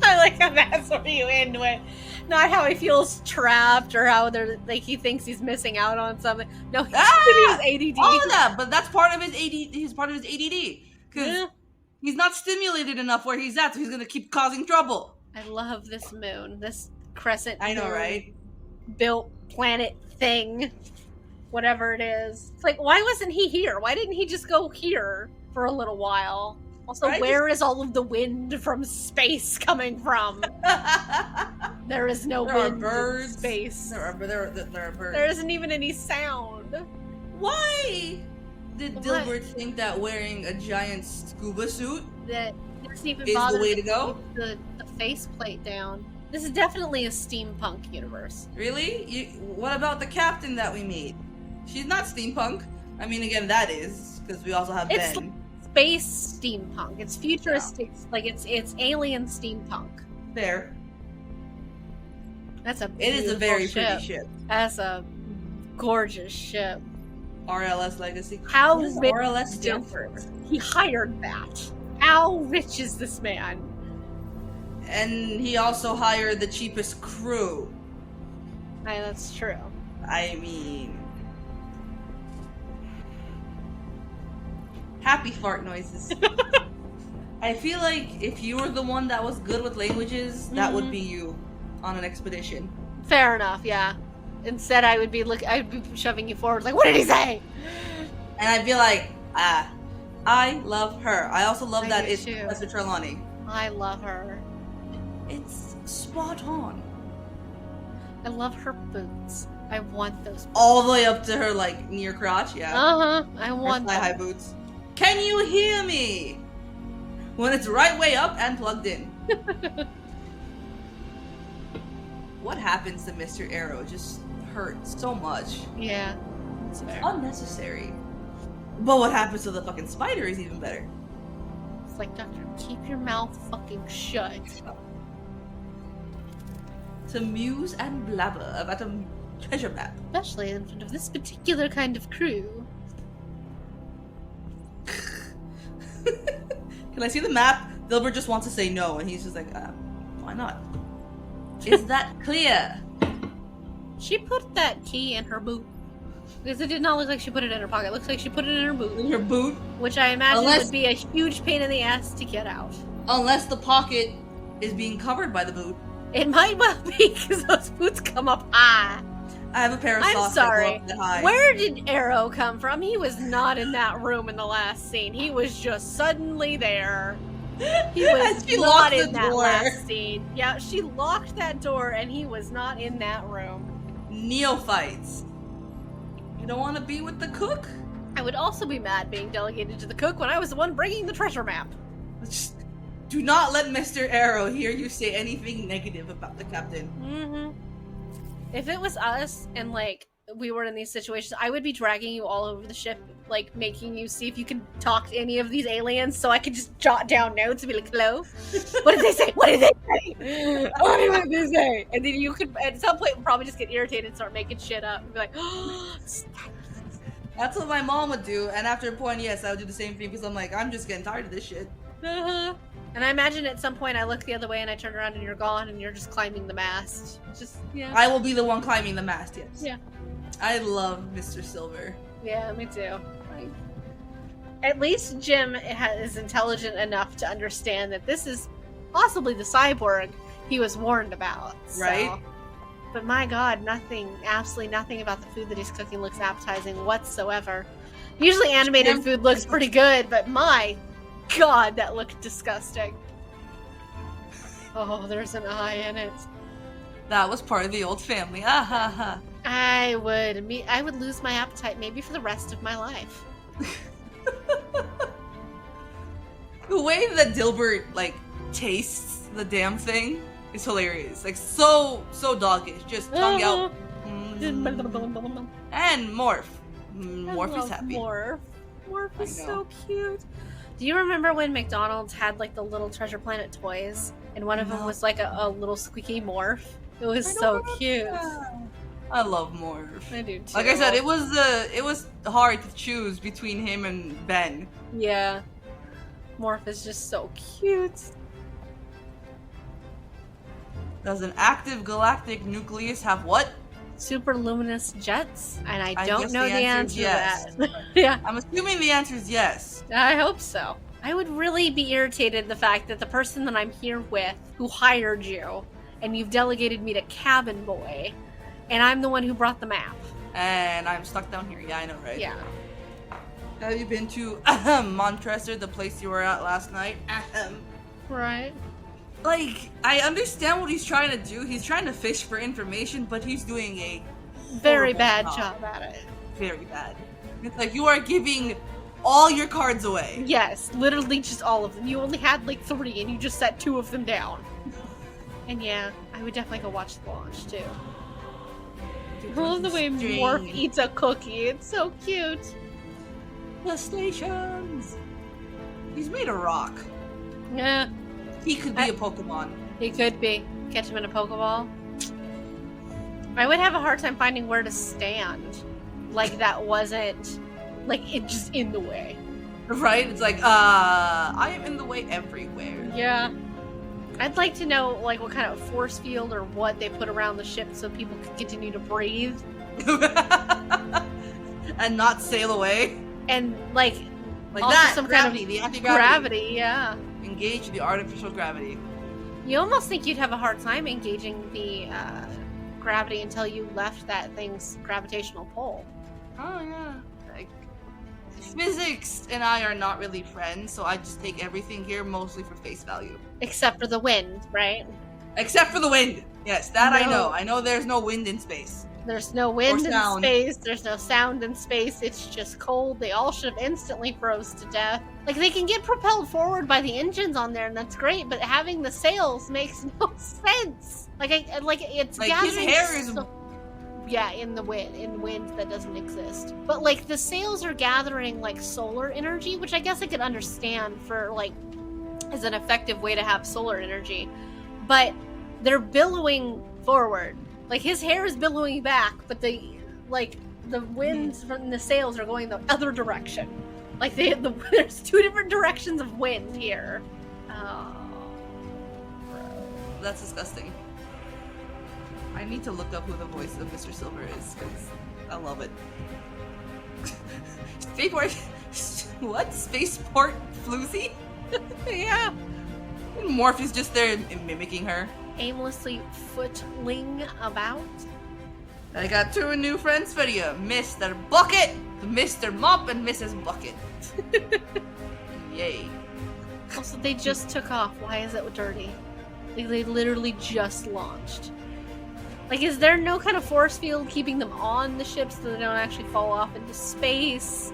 Speaker 3: I like how that's where you end with. Not how he feels trapped or how he thinks he's missing out on something. No, he has ADD.
Speaker 4: All of that, but that's part of his ADD. He's part of his ADD. Because He's not stimulated enough where he's at, so he's gonna keep causing trouble.
Speaker 3: I love this moon. This crescent
Speaker 4: I know,
Speaker 3: moon
Speaker 4: right?
Speaker 3: built planet thing. Whatever it is. It's like, why wasn't he here? Why didn't he just go here for a little while? Also, where is all of the wind from space coming from? There is no wind in space.
Speaker 4: There are birds.
Speaker 3: There isn't even any sound.
Speaker 4: Why did Dilbert think that wearing a giant scuba suit
Speaker 3: that doesn't even
Speaker 4: is
Speaker 3: bother
Speaker 4: the way to go?
Speaker 3: The faceplate down. This is definitely a steampunk universe.
Speaker 4: Really? What about the captain that we meet? She's not steampunk. I mean, again, that is because we also have
Speaker 3: It's
Speaker 4: Ben.
Speaker 3: Space steampunk. It's futuristic. Yeah. Like it's alien steampunk.
Speaker 4: Fair.
Speaker 3: That's a.
Speaker 4: It is a very pretty ship.
Speaker 3: That's a gorgeous ship.
Speaker 4: RLS Legacy.
Speaker 3: How
Speaker 4: what does
Speaker 3: rich
Speaker 4: RLS stand for?
Speaker 3: He hired that. How rich is this man?
Speaker 4: And he also hired the cheapest crew.
Speaker 3: That's true.
Speaker 4: I mean, happy fart noises. I feel like if you were the one that was good with languages, that would be you on an expedition.
Speaker 3: Fair enough, yeah. Instead, I'd be shoving you forward, like, what did he say?
Speaker 4: And I'd be like, I love her. I also love that it's Professor Trelawney.
Speaker 3: I love her.
Speaker 4: It's spot on.
Speaker 3: I love her boots. I want those boots.
Speaker 4: All the way up to her, like, near crotch, yeah.
Speaker 3: I want them.
Speaker 4: High boots. Can you hear me? When it's right way up and plugged in. What happens to Mr. Arrow just hurts so much.
Speaker 3: Yeah.
Speaker 4: It's unnecessary. But what happens to the fucking spider is even better.
Speaker 3: It's like, Doctor, keep your mouth fucking shut.
Speaker 4: To muse and blabber about a treasure map.
Speaker 3: Especially in front of this particular kind of crew.
Speaker 4: Can I see the map? Dilbert just wants to say no, and he's just like, why not? Is that clear?
Speaker 3: She put that key in her boot. Because it did not look like she put it in her pocket. It looks like she put it in her boot.
Speaker 4: In her boot?
Speaker 3: Which I imagine would be a huge pain in the ass to get out.
Speaker 4: Unless the pocket is being covered by the boot.
Speaker 3: It might well be, because those boots come up high.
Speaker 4: I have a pair of socks
Speaker 3: that go
Speaker 4: up that high.
Speaker 3: Where did Arrow come from? He was not in that room in the last scene. He was just suddenly there. He was not in that last scene. Yeah, she locked that door and he was not in that room.
Speaker 4: Neophytes. You don't want to be with the cook?
Speaker 3: I would also be mad being delegated to the cook when I was the one bringing the treasure map.
Speaker 4: Just do not let Mr. Arrow hear you say anything negative about the captain.
Speaker 3: Mm-hmm. If it was us and, like, we were in these situations, I would be dragging you all over the ship, like, making you see if you could talk to any of these aliens so I could just jot down notes and be like, hello? What did they say? What did they say? What did they say? And then you could, at some point, probably just get irritated and start making shit up and be like, oh,
Speaker 4: that's what my mom would do, and after a point, yes, I would do the same thing because I'm like, I'm just getting tired of this shit.
Speaker 3: Uh-huh. And I imagine at some point I look the other way and I turn around and you're gone and you're just climbing the mast. Just, yeah.
Speaker 4: I will be the one climbing the mast, yes.
Speaker 3: Yeah.
Speaker 4: I love Mr. Silver.
Speaker 3: Yeah, me too. At least Jim is intelligent enough to understand that this is possibly the cyborg he was warned about.
Speaker 4: Right?
Speaker 3: So. But my god, absolutely nothing about the food that he's cooking looks appetizing whatsoever. Usually animated food looks pretty good, but my god, that looked disgusting. Oh, there's an eye in it.
Speaker 4: That was part of the old family. Ah ha ha.
Speaker 3: I would lose my appetite maybe for the rest of my life.
Speaker 4: The way that Dilbert, like, tastes the damn thing is hilarious. Like, so doggish. Just tongue out. And Morph. Morph is happy.
Speaker 3: Morph is so cute. Do you remember when McDonald's had, like, the little Treasure Planet toys? And one of them was, like, a little squeaky Morph? It was so cute.
Speaker 4: I love Morph.
Speaker 3: I do too.
Speaker 4: Like I said, it was hard to choose between him and Ben.
Speaker 3: Yeah. Morph is just so cute.
Speaker 4: Does an active galactic nucleus have what?
Speaker 3: Super luminous jets? And I don't know the answer
Speaker 4: yes.
Speaker 3: to that. Yeah.
Speaker 4: I'm assuming the answer is yes.
Speaker 3: I hope so. I would really be irritated the fact that the person that I'm here with, who hired you, and you've delegated me to cabin boy, and I'm the one who brought the map.
Speaker 4: And I'm stuck down here. Yeah, I know, right?
Speaker 3: Yeah.
Speaker 4: Have you been to Montresor, the place you were at last night?
Speaker 3: Right.
Speaker 4: Like, I understand what he's trying to do. He's trying to fish for information, but he's doing a
Speaker 3: very
Speaker 4: horrible
Speaker 3: bad job at it.
Speaker 4: Very bad. It's like you are giving all your cards away.
Speaker 3: Yes, literally just all of them. You only had like 3 and you just set 2 of them down. And yeah, I would definitely go watch the launch too. I love the way Morph eats a cookie. It's so cute.
Speaker 4: The stations. He's made a rock.
Speaker 3: Yeah.
Speaker 4: He could be a Pokemon.
Speaker 3: He could be. Catch him in a Pokeball. I would have a hard time finding where to stand. Like that wasn't like it just in the way.
Speaker 4: Right? It's like, I am in the way everywhere.
Speaker 3: Yeah. I'd like to know like what kind of force field or what they put around the ship so people could continue to breathe.
Speaker 4: And not sail away.
Speaker 3: And like also
Speaker 4: that
Speaker 3: some
Speaker 4: gravity,
Speaker 3: kind of
Speaker 4: the anti-gravity.
Speaker 3: gravity, yeah.
Speaker 4: Engage the artificial gravity.
Speaker 3: You almost think you'd have a hard time engaging the gravity until you left that thing's gravitational pull.
Speaker 4: Oh yeah. Like physics and I are not really friends, so I just take everything here mostly for face value.
Speaker 3: Except for the wind, right?
Speaker 4: Except for the wind. Yes, that
Speaker 3: No.
Speaker 4: I know. I know there's no wind in space.
Speaker 3: There's no wind in
Speaker 4: sound.
Speaker 3: space, there's no sound in space, it's just cold. They all should have instantly froze to death. Like, they can get propelled forward by the engines on there, and that's great, but having the sails makes no sense. It's
Speaker 4: Like,
Speaker 3: gathering
Speaker 4: his hair is...
Speaker 3: Yeah, in wind that doesn't exist. But, like, the sails are gathering, like, solar energy, which I guess I could understand for, like, as an effective way to have solar energy. But they're billowing forward. Like, his hair is billowing back, but the winds from the sails are going the other direction. Like, there's 2 different directions of wind here. Oh,
Speaker 4: That's disgusting. I need to look up who the voice of Mr. Silver is, because I love it. Spaceport... What? Spaceport Floozy?
Speaker 3: yeah.
Speaker 4: Morph is just there mimicking her.
Speaker 3: Aimlessly footling about.
Speaker 4: I got 2 new friends for you. Mr. Bucket, Mr. Mop, and Mrs. Bucket. Yay.
Speaker 3: Also, they just took off. Why is it dirty? Like, they literally just launched. Like, is there no kind of force field keeping them on the ship so they don't actually fall off into space?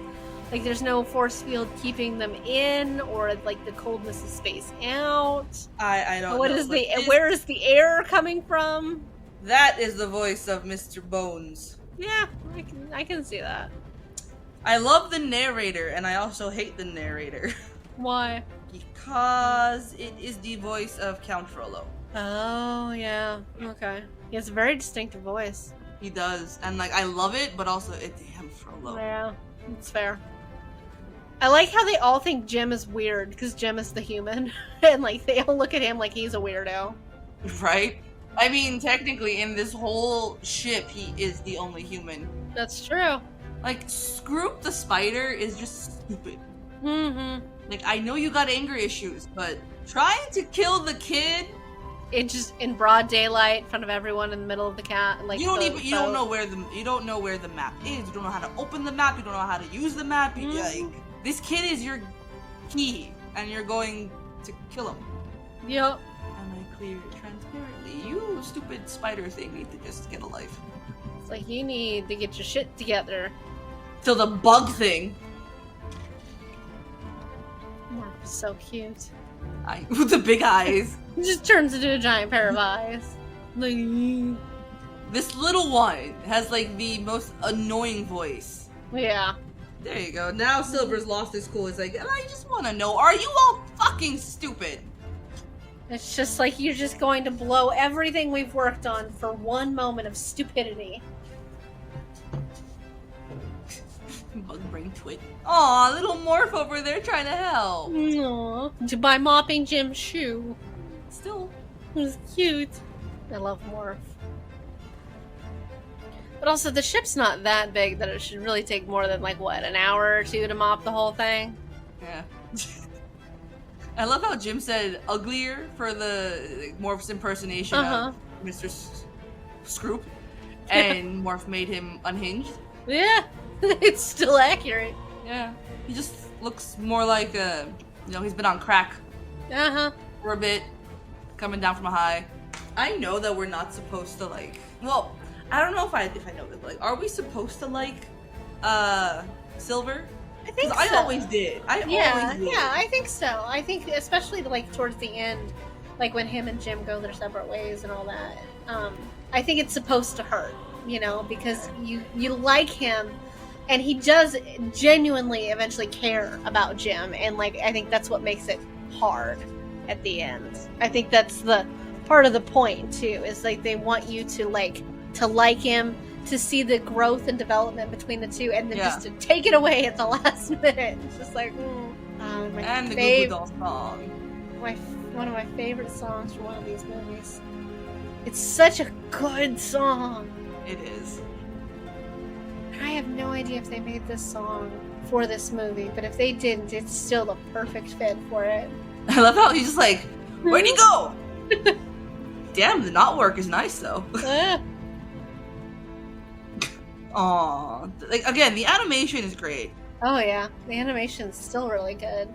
Speaker 3: Like, there's no force field keeping them in, or like the coldness of space out.
Speaker 4: I don't know.
Speaker 3: Where is the air coming from?
Speaker 4: That is the voice of Mr. Bones.
Speaker 3: Yeah, I can see that.
Speaker 4: I love the narrator, and I also hate the narrator.
Speaker 3: Why?
Speaker 4: Because it is the voice of Count Frollo.
Speaker 3: Oh, yeah. Okay. He has a very distinctive voice.
Speaker 4: He does, and like I love it, but also damn Frollo.
Speaker 3: Yeah, it's fair. I like how they all think Jim is weird, because Jim is the human, and like they all look at him like he's a weirdo.
Speaker 4: Right? I mean, technically, in this whole ship, he is the only human.
Speaker 3: That's true.
Speaker 4: Like, Scroop the spider is just stupid.
Speaker 3: Mm-hmm.
Speaker 4: Like, I know you got anger issues, but trying to kill the kid...
Speaker 3: It just in broad daylight in front of everyone in the middle of the cat. Like,
Speaker 4: you don't know where the map is. You don't know how to open the map. You don't know how to use the map. Like, this kid is your key, and you're going to kill him.
Speaker 3: Yep.
Speaker 4: And I clear it transparently. You stupid spider thing need to just get a life.
Speaker 3: It's like, you need to get your shit together.
Speaker 4: So the bug thing.
Speaker 3: Morph is so cute.
Speaker 4: With the big eyes.
Speaker 3: He just turns into a giant pair of eyes. Like,
Speaker 4: this little one has like the most annoying voice.
Speaker 3: yeah.
Speaker 4: There you go. Now Silver's lost his cool. It's like, I just want to know, are you all fucking stupid?
Speaker 3: It's just like you're just going to blow everything we've worked on for one moment of stupidity.
Speaker 4: Bug brain twit. Aw, little Morph over there trying to help.
Speaker 3: Aww. By mopping Jim's shoe.
Speaker 4: Still.
Speaker 3: It was cute. I love Morph. But also, the ship's not that big that it should really take more than, like, what, an hour or 2 to mop the whole thing?
Speaker 4: Yeah. I love how Jim said uglier for the Morph's impersonation of Mr. Scroop, and Morph made him unhinged.
Speaker 3: Yeah, it's still accurate.
Speaker 4: Yeah, he just looks more like he's been on crack for a bit, coming down from a high. I know that we're not supposed to like. Well, I don't know if I know this. But like, are we supposed to like Silver?
Speaker 3: I think so.
Speaker 4: I always did.
Speaker 3: Yeah, I think so. I think especially like towards the end, like when him and Jim go their separate ways and all that. I think it's supposed to hurt, because you like him, and he does genuinely eventually care about Jim, and like I think that's what makes it hard at the end. I think that's the part of the point too. Is like they want you to like him, to see the growth and development between the two, and then just to take it away at the last minute. It's just like,
Speaker 4: and the Goo Goo Dolls song.
Speaker 3: One of my favorite songs from one of these movies. It's such a good song.
Speaker 4: It is.
Speaker 3: I have no idea if they made this song for this movie, but if they didn't, it's still the perfect fit for it.
Speaker 4: I love how he's just like, where'd he go? Damn, the knot work is nice though. Aww. Like, again, the animation is great.
Speaker 3: Oh yeah, the animation is still really good.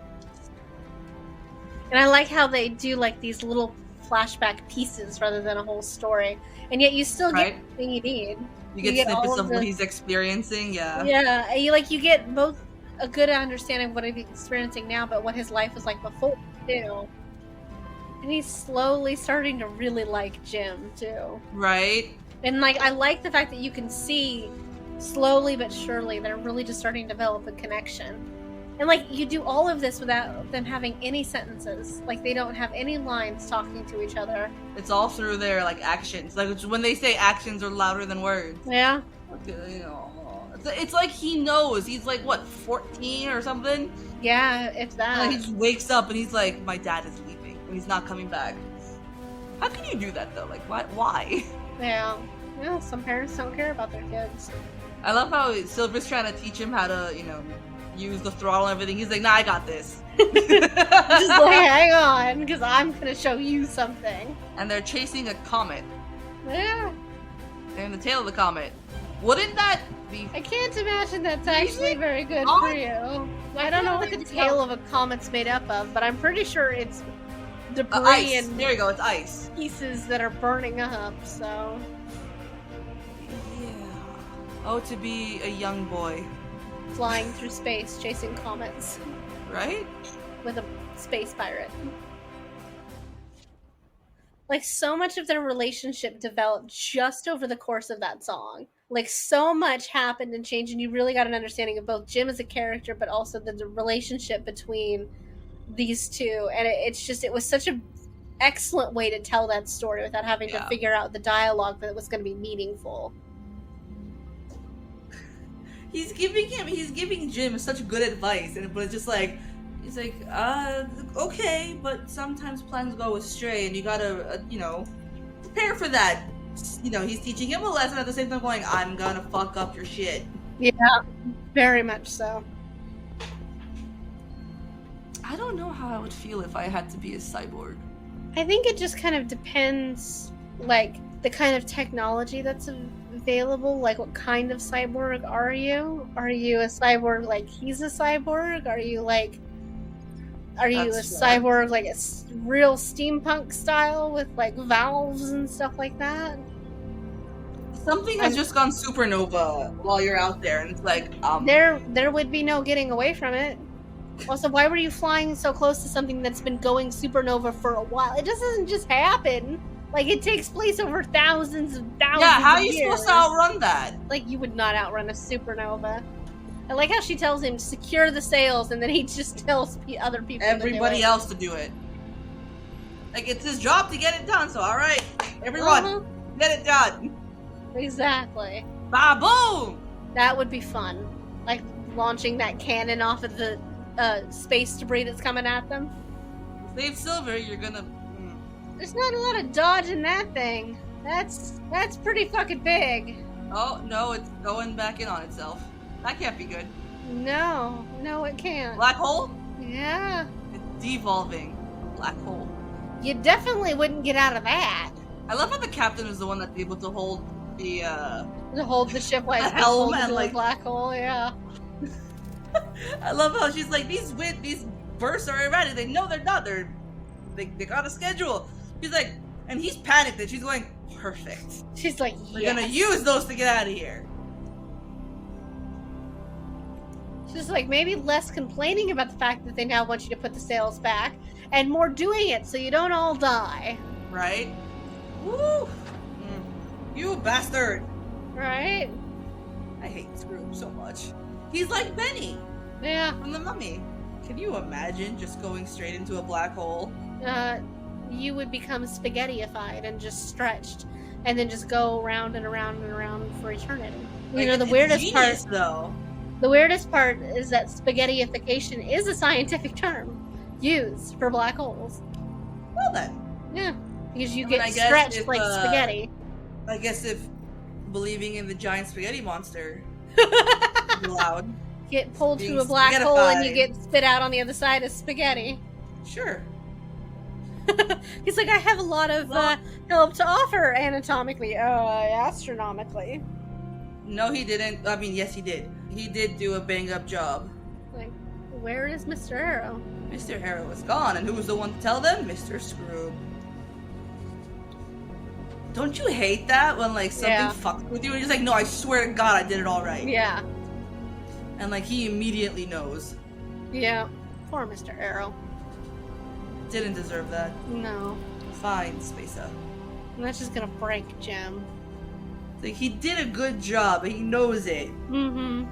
Speaker 3: And I like how they do like these little flashback pieces rather than a whole story. And yet you still get everything you need.
Speaker 4: You get snippets of what he's experiencing, yeah.
Speaker 3: Yeah, you get both a good understanding of what he's experiencing now, but what his life was like before, too. And he's slowly starting to really like Jim, too.
Speaker 4: Right.
Speaker 3: And, like, I like the fact that you can see slowly but surely they're really just starting to develop a connection. And, like, you do all of this without them having any sentences. Like, they don't have any lines talking to each other.
Speaker 4: It's all through their, like, actions. Like, when they say actions are louder than words.
Speaker 3: Yeah.
Speaker 4: It's like he knows. He's, like, what, 14 or something?
Speaker 3: Yeah, if that.
Speaker 4: Like, he just wakes up and he's like, my dad is leaving. And he's not coming back. How can you do that, though? Like, why?
Speaker 3: Yeah. Yeah, some parents don't care about their kids.
Speaker 4: I love how Silver's trying to teach him how to, use the throttle and everything. He's like, nah, I got this.
Speaker 3: Just like, hang on, because I'm going to show you something.
Speaker 4: And they're chasing a comet.
Speaker 3: Yeah.
Speaker 4: They're in the tail of the comet. Wouldn't that be...
Speaker 3: I can't imagine that's actually very good for you. I don't know what the tail of a comet's made up of, but I'm pretty sure it's debris
Speaker 4: ice.
Speaker 3: and
Speaker 4: there you go, it's ice.
Speaker 3: Pieces that are burning up, so...
Speaker 4: Yeah. Oh, to be a young boy.
Speaker 3: Flying through space, chasing comets.
Speaker 4: Right?
Speaker 3: With a space pirate. Like, so much of their relationship developed just over the course of that song. Like, so much happened and changed, and you really got an understanding of both Jim as a character, but also the relationship between these two. And it was such an excellent way to tell that story without having to figure out the dialogue that was going to be meaningful.
Speaker 4: He's giving Jim such good advice, but it's just like, he's like, okay, but sometimes plans go astray, and you gotta, prepare for that. He's teaching him a lesson at the same time going, I'm gonna fuck up your shit.
Speaker 3: Yeah, very much so.
Speaker 4: I don't know how I would feel if I had to be a cyborg.
Speaker 3: I think it just kind of depends, like, the kind of technology that's available. Like, what kind of cyborg are you? Are you a cyborg like he's a cyborg? Are you a cyborg like a real steampunk style with like valves and stuff like that?
Speaker 4: Something has just gone supernova while you're out there, and it's like
Speaker 3: there would be no getting away from it. Also, why were you flying so close to something that's been going supernova for a while? It just doesn't just happen. Like, it takes place over thousands of years.
Speaker 4: Yeah, how are you supposed to outrun that?
Speaker 3: Like, you would not outrun a supernova. I like how she tells him, secure the sails, and then he just tells other people
Speaker 4: everybody else to do it. Like, it's his job to get it done, so alright, everyone, get it done.
Speaker 3: Exactly.
Speaker 4: Ba-boom!
Speaker 3: That would be fun. Like, launching that cannon off of the space debris that's coming at them.
Speaker 4: Save Silver, you're gonna...
Speaker 3: There's not a lot of dodge in that thing. That's pretty fucking big.
Speaker 4: Oh, no, it's going back in on itself. That can't be good.
Speaker 3: No, it can't.
Speaker 4: Black hole?
Speaker 3: Yeah.
Speaker 4: devolving black hole.
Speaker 3: You definitely wouldn't get out of that.
Speaker 4: I love how the captain is the one that's able to hold the
Speaker 3: To hold the ship like
Speaker 4: the helm and
Speaker 3: into
Speaker 4: like
Speaker 3: a black hole, yeah.
Speaker 4: I love how she's like, these bursts are erratic. They know they're not. They got a schedule. She's like, and he's panicked and she's going, perfect.
Speaker 3: She's like,
Speaker 4: We're gonna use those to get out of here.
Speaker 3: She's like, maybe less complaining about the fact that they now want you to put the sails back, and more doing it so you don't all die.
Speaker 4: Right? Woo! You bastard!
Speaker 3: Right?
Speaker 4: I hate Scrooge so much. He's like Benny
Speaker 3: Yeah.
Speaker 4: from The Mummy. Can you imagine just going straight into a black hole?
Speaker 3: You would become spaghetti-ified and just stretched, and then just go around and around and around for eternity.
Speaker 4: Like,
Speaker 3: You know, the
Speaker 4: it's
Speaker 3: weirdest
Speaker 4: genius,
Speaker 3: part,
Speaker 4: though.
Speaker 3: the weirdest part is that spaghettyification is a scientific term used for black holes.
Speaker 4: Well then.
Speaker 3: Yeah, because you
Speaker 4: I mean,
Speaker 3: get
Speaker 4: I guess
Speaker 3: stretched
Speaker 4: if,
Speaker 3: like spaghetti.
Speaker 4: I guess if believing in the giant spaghetti monster is allowed.
Speaker 3: Get pulled
Speaker 4: being
Speaker 3: to a black hole and you
Speaker 4: spaghettified.
Speaker 3: get spit out on the other side as spaghetti.
Speaker 4: Sure.
Speaker 3: He's like, I have a lot of help to offer anatomically, astronomically.
Speaker 4: No, he didn't. I mean, yes, he did. He did do a bang-up job.
Speaker 3: Like, where is Mr. Arrow?
Speaker 4: Mr. Arrow was gone, and who was the one to tell them? Mr. Scrooge. Don't you hate that when, like, something
Speaker 3: Yeah.
Speaker 4: fucks with you and you're just like, no, I swear to God I did it all right.
Speaker 3: Yeah.
Speaker 4: And, like, he immediately knows.
Speaker 3: Yeah. Poor Mr. Arrow.
Speaker 4: Didn't deserve that.
Speaker 3: No.
Speaker 4: Fine, Spacer.
Speaker 3: And that's just gonna break Jim.
Speaker 4: Like, he did a good job, and he knows it.
Speaker 3: Mm-hmm.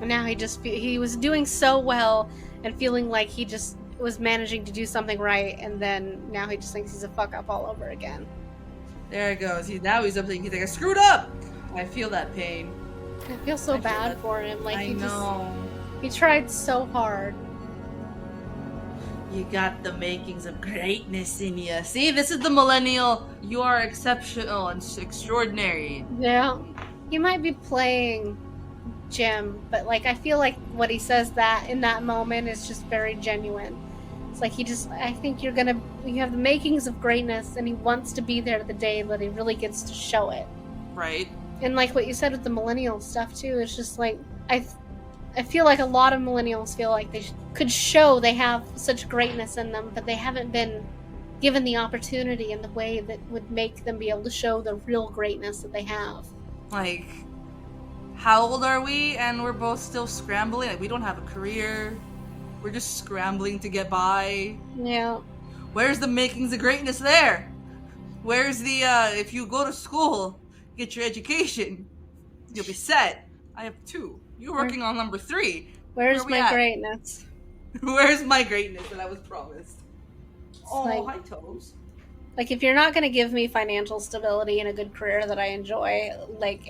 Speaker 3: And now he was doing so well and feeling like he just was managing to do something right, and then now he just thinks he's a fuck up all over again.
Speaker 4: There it goes. Now he's up thinking, he's like, I screwed up! I feel that pain.
Speaker 3: I feel so
Speaker 4: I feel
Speaker 3: bad
Speaker 4: that-
Speaker 3: for him. Like
Speaker 4: I know.
Speaker 3: he tried so hard.
Speaker 4: You got the makings of greatness in you. See, this is the millennial. You are exceptional and extraordinary.
Speaker 3: Yeah. He might be playing Jim, but like I feel like what he says that in that moment is just very genuine. It's like I think you have the makings of greatness, and he wants to be there the day that he really gets to show it.
Speaker 4: Right?
Speaker 3: And like what you said with the millennial stuff too, it's just like I feel like a lot of millennials feel like they could show they have such greatness in them, but they haven't been given the opportunity in the way that would make them be able to show the real greatness that they have.
Speaker 4: Like, how old are we? And we're both still scrambling. Like, we don't have a career. We're just scrambling to get by.
Speaker 3: Yeah.
Speaker 4: Where's the makings of greatness there? Where's the, if you go to school, get your education, you'll be set. I have 2. You're working on number 3.
Speaker 3: Where's
Speaker 4: Where we
Speaker 3: my
Speaker 4: at?
Speaker 3: greatness?
Speaker 4: Where's my greatness that I was promised? Oh,
Speaker 3: like-
Speaker 4: hi, Toes.
Speaker 3: Like, if you're not going to give me financial stability and a good career that I enjoy,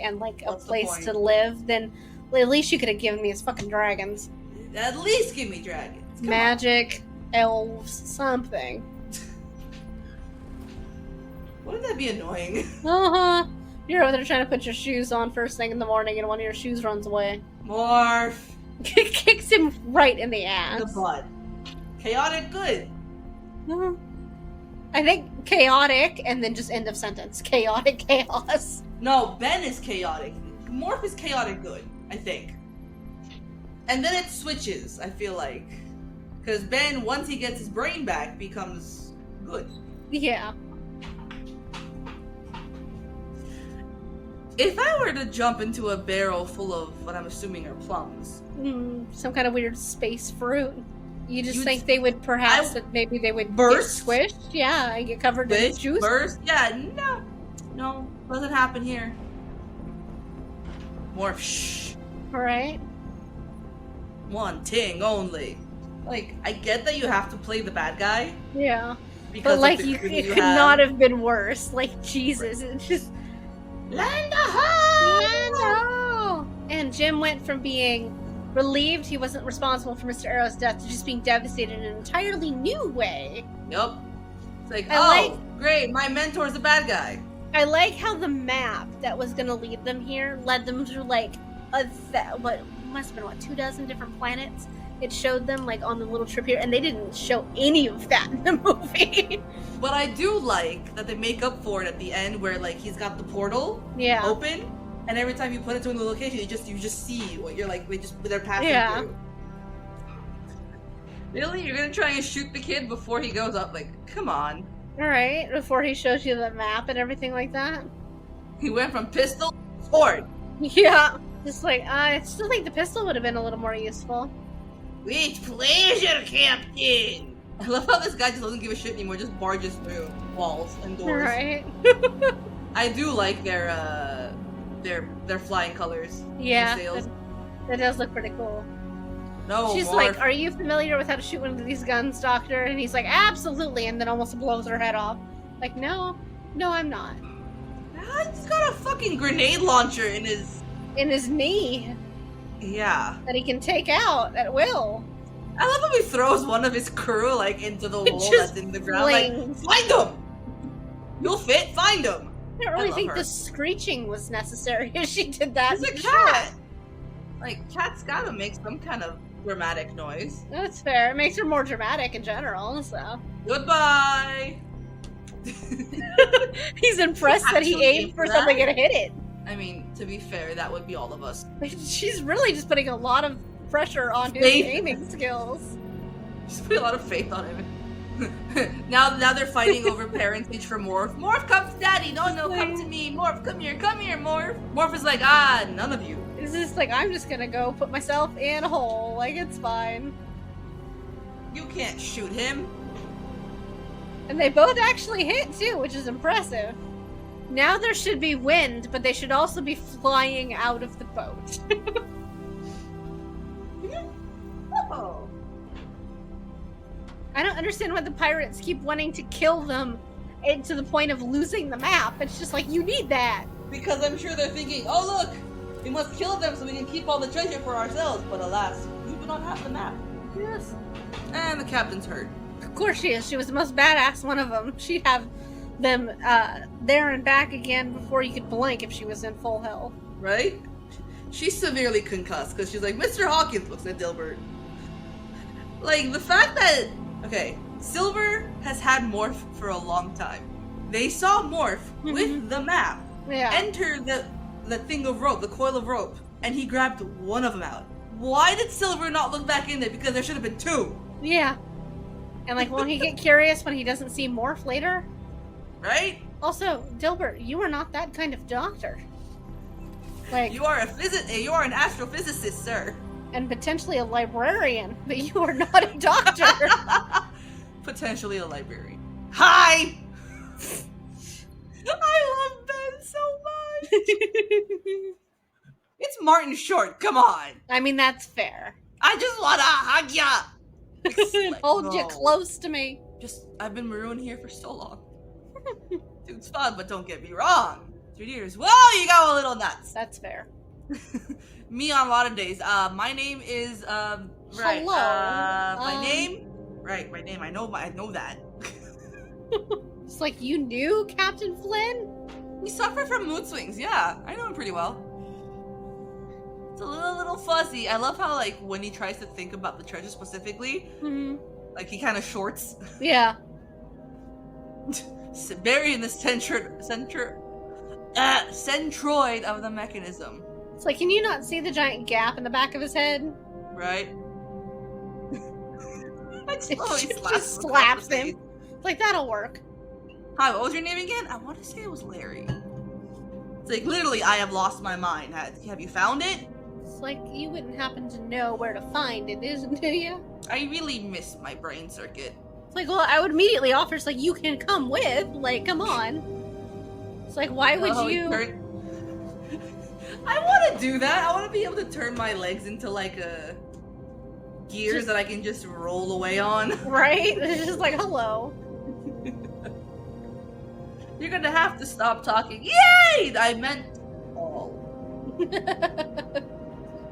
Speaker 3: and
Speaker 4: What's
Speaker 3: a
Speaker 4: the
Speaker 3: place
Speaker 4: point?
Speaker 3: to live, then at least you could have given me his fucking dragons.
Speaker 4: At least give me dragons. Come
Speaker 3: Magic, elves, something.
Speaker 4: on. Wouldn't that be annoying?
Speaker 3: Uh-huh. You're over there trying to put your shoes on first thing in the morning, and one of your shoes runs away.
Speaker 4: Morph.
Speaker 3: Kicks him right in the ass.
Speaker 4: The butt. Chaotic good.
Speaker 3: Mhm. I think chaotic, and then just end of sentence. Chaotic chaos.
Speaker 4: No, Ben is chaotic. Morph is chaotic good, I think. And then it switches, I feel like. Because Ben, once he gets his brain back, becomes good.
Speaker 3: Yeah.
Speaker 4: If I were to jump into a barrel full of what I'm assuming are plums,
Speaker 3: Some kind of weird space fruit. You just
Speaker 4: You'd-
Speaker 3: think they would perhaps
Speaker 4: I-
Speaker 3: that maybe they would
Speaker 4: Burst?
Speaker 3: get squished? Yeah, and get covered in
Speaker 4: Bitch,
Speaker 3: juice.
Speaker 4: burst, yeah, no, doesn't happen here. Morph, shh,
Speaker 3: Right?
Speaker 4: one ting only. Like, I get that you have to play the bad guy
Speaker 3: Yeah.
Speaker 4: because
Speaker 3: But
Speaker 4: of
Speaker 3: like
Speaker 4: the
Speaker 3: it
Speaker 4: crew
Speaker 3: could
Speaker 4: have.
Speaker 3: not have been worse. Like Jesus, it's just
Speaker 4: Land a ho!
Speaker 3: no. And Jim went from being relieved he wasn't responsible for Mr. Arrow's death to just being devastated in an entirely new way.
Speaker 4: Yup. It's like,
Speaker 3: I
Speaker 4: great, my mentor's a bad guy.
Speaker 3: I like how the map that was going to lead them here led them to like what must have been 24 different planets, it showed them like on the little trip here, and they didn't show any of that in the movie.
Speaker 4: But I do like that they make up for it at the end, where like he's got the portal open, and every time you put it to a new location, you just see what you're like. They're passing through. Really, you're gonna try and shoot the kid before he goes up? Like, come on.
Speaker 3: All right, before he shows you the map and everything like that.
Speaker 4: He went from pistol to sword.
Speaker 3: Yeah, just like I still think the pistol would have been a little more useful.
Speaker 4: With pleasure, Captain. I love how this guy just doesn't give a shit anymore, just barges through walls and doors.
Speaker 3: Right.
Speaker 4: I do like their flying colors.
Speaker 3: Yeah,
Speaker 4: and sails.
Speaker 3: that does look pretty cool.
Speaker 4: No,
Speaker 3: she's like, "Are you familiar with how to shoot one of these guns, Doctor?" And he's like, "Absolutely," and then almost blows her head off. Like, no, I'm not.
Speaker 4: He's got a fucking grenade launcher in his
Speaker 3: knee.
Speaker 4: Yeah.
Speaker 3: That he can take out at will.
Speaker 4: I love how he throws one of his crew like into the wall that's in the ground.
Speaker 3: Flings.
Speaker 4: Like, find him! You'll fit, find him!
Speaker 3: I don't really think the screeching was necessary if she did that.
Speaker 4: He's a cat! Like, cats gotta make some kind of dramatic noise.
Speaker 3: That's fair. It makes her more dramatic in general, so.
Speaker 4: Goodbye!
Speaker 3: He's impressed that he aimed for something and hit it.
Speaker 4: I mean, to be fair, that would be all of us.
Speaker 3: She's really just putting a lot of pressure on his aiming skills.
Speaker 4: She's putting a lot of faith on him. now they're fighting over parentage for Morph. Morph, come to Daddy! No, come to me! Morph, come here, Morph! Morph is like, none of you.
Speaker 3: It's just like, I'm just gonna go put myself in a hole. Like, it's fine.
Speaker 4: You can't shoot him.
Speaker 3: And they both actually hit, too, which is impressive. Now there should be wind, but they should also be flying out of the boat.
Speaker 4: Oh.
Speaker 3: I don't understand why the pirates keep wanting to kill them and to the point of losing the map. It's just like, you need that.
Speaker 4: Because I'm sure they're thinking, oh look, we must kill them so we can keep all the treasure for ourselves. But alas, we do not have the map.
Speaker 3: Yes.
Speaker 4: And the captain's hurt.
Speaker 3: Of course she is. She was the most badass one of them. She'd have them there and back again before you could blink if she was in full health.
Speaker 4: Right? She's severely concussed because she's like, Mr. Hawkins looks at Dilbert. Like, the fact that, okay, Silver has had Morph for a long time. They saw Morph with the map enter the thing of rope, the coil of rope, and he grabbed one of them out. Why did Silver not look back in there? Because there should have been two.
Speaker 3: Yeah. And like, won't he get curious when he doesn't see Morph later?
Speaker 4: Right?
Speaker 3: Also, Dilbert, you are not that kind of doctor. Like,
Speaker 4: you are you are an astrophysicist, sir.
Speaker 3: And potentially a librarian, but you are not a doctor.
Speaker 4: Potentially a librarian. Hi! I love Ben so much. It's Martin Short, come on.
Speaker 3: I mean, that's fair.
Speaker 4: I just wanna hug ya.
Speaker 3: Hold you close to me.
Speaker 4: I've been marooned here for so long. Dude's fun, but don't get me wrong. 3 years. Well, you go a little nuts.
Speaker 3: That's fair.
Speaker 4: Me on a lot of days. My name is right.
Speaker 3: Hello.
Speaker 4: My name. Right, my name. I know that.
Speaker 3: It's like, you knew Captain Flint?
Speaker 4: We suffer from mood swings. Yeah, I know him pretty well. It's a little fuzzy. I love how like when he tries to think about the treasure specifically, like he kind of shorts.
Speaker 3: Yeah.
Speaker 4: Buried in the centroid of the mechanism.
Speaker 3: It's like, can you not see the giant gap in the back of his head?
Speaker 4: Right.
Speaker 3: Just slaps him. It's like, that'll work.
Speaker 4: Hi, what was your name again? I want to say it was Larry. It's like, literally, I have lost my mind. Have you found it?
Speaker 3: It's like, you wouldn't happen to know where to find it, do you?
Speaker 4: I really miss my brain circuit.
Speaker 3: It's like, well, I would immediately offer, it's like, you can come with. Like, come on. It's like, why would you...
Speaker 4: I want to do that. I want to be able to turn my legs into, like, gears that I can just roll away on.
Speaker 3: Right? It's just like, hello.
Speaker 4: You're gonna have to stop talking. Yay! I meant all.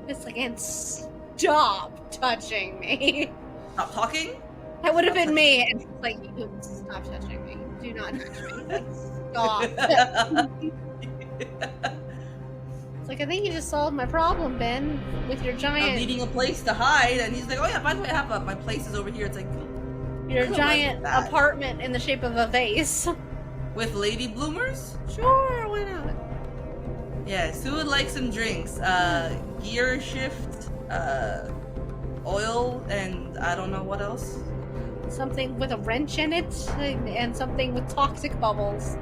Speaker 3: It's like, and stop touching me.
Speaker 4: Stop talking?
Speaker 3: That would have been me. And it's like, you stop touching me. Do not touch me. Stop. It's like, I think you just solved my problem, Ben, with your giant...
Speaker 4: I'm needing a place to hide, and he's like, oh yeah, by the way, I have my place is over here. It's like...
Speaker 3: Your giant apartment in the shape of a vase.
Speaker 4: With lady bloomers?
Speaker 3: Sure, why not?
Speaker 4: Yes, who would like some drinks? Gear shift, oil, and I don't know what else.
Speaker 3: Something with a wrench in it, and something with toxic bubbles.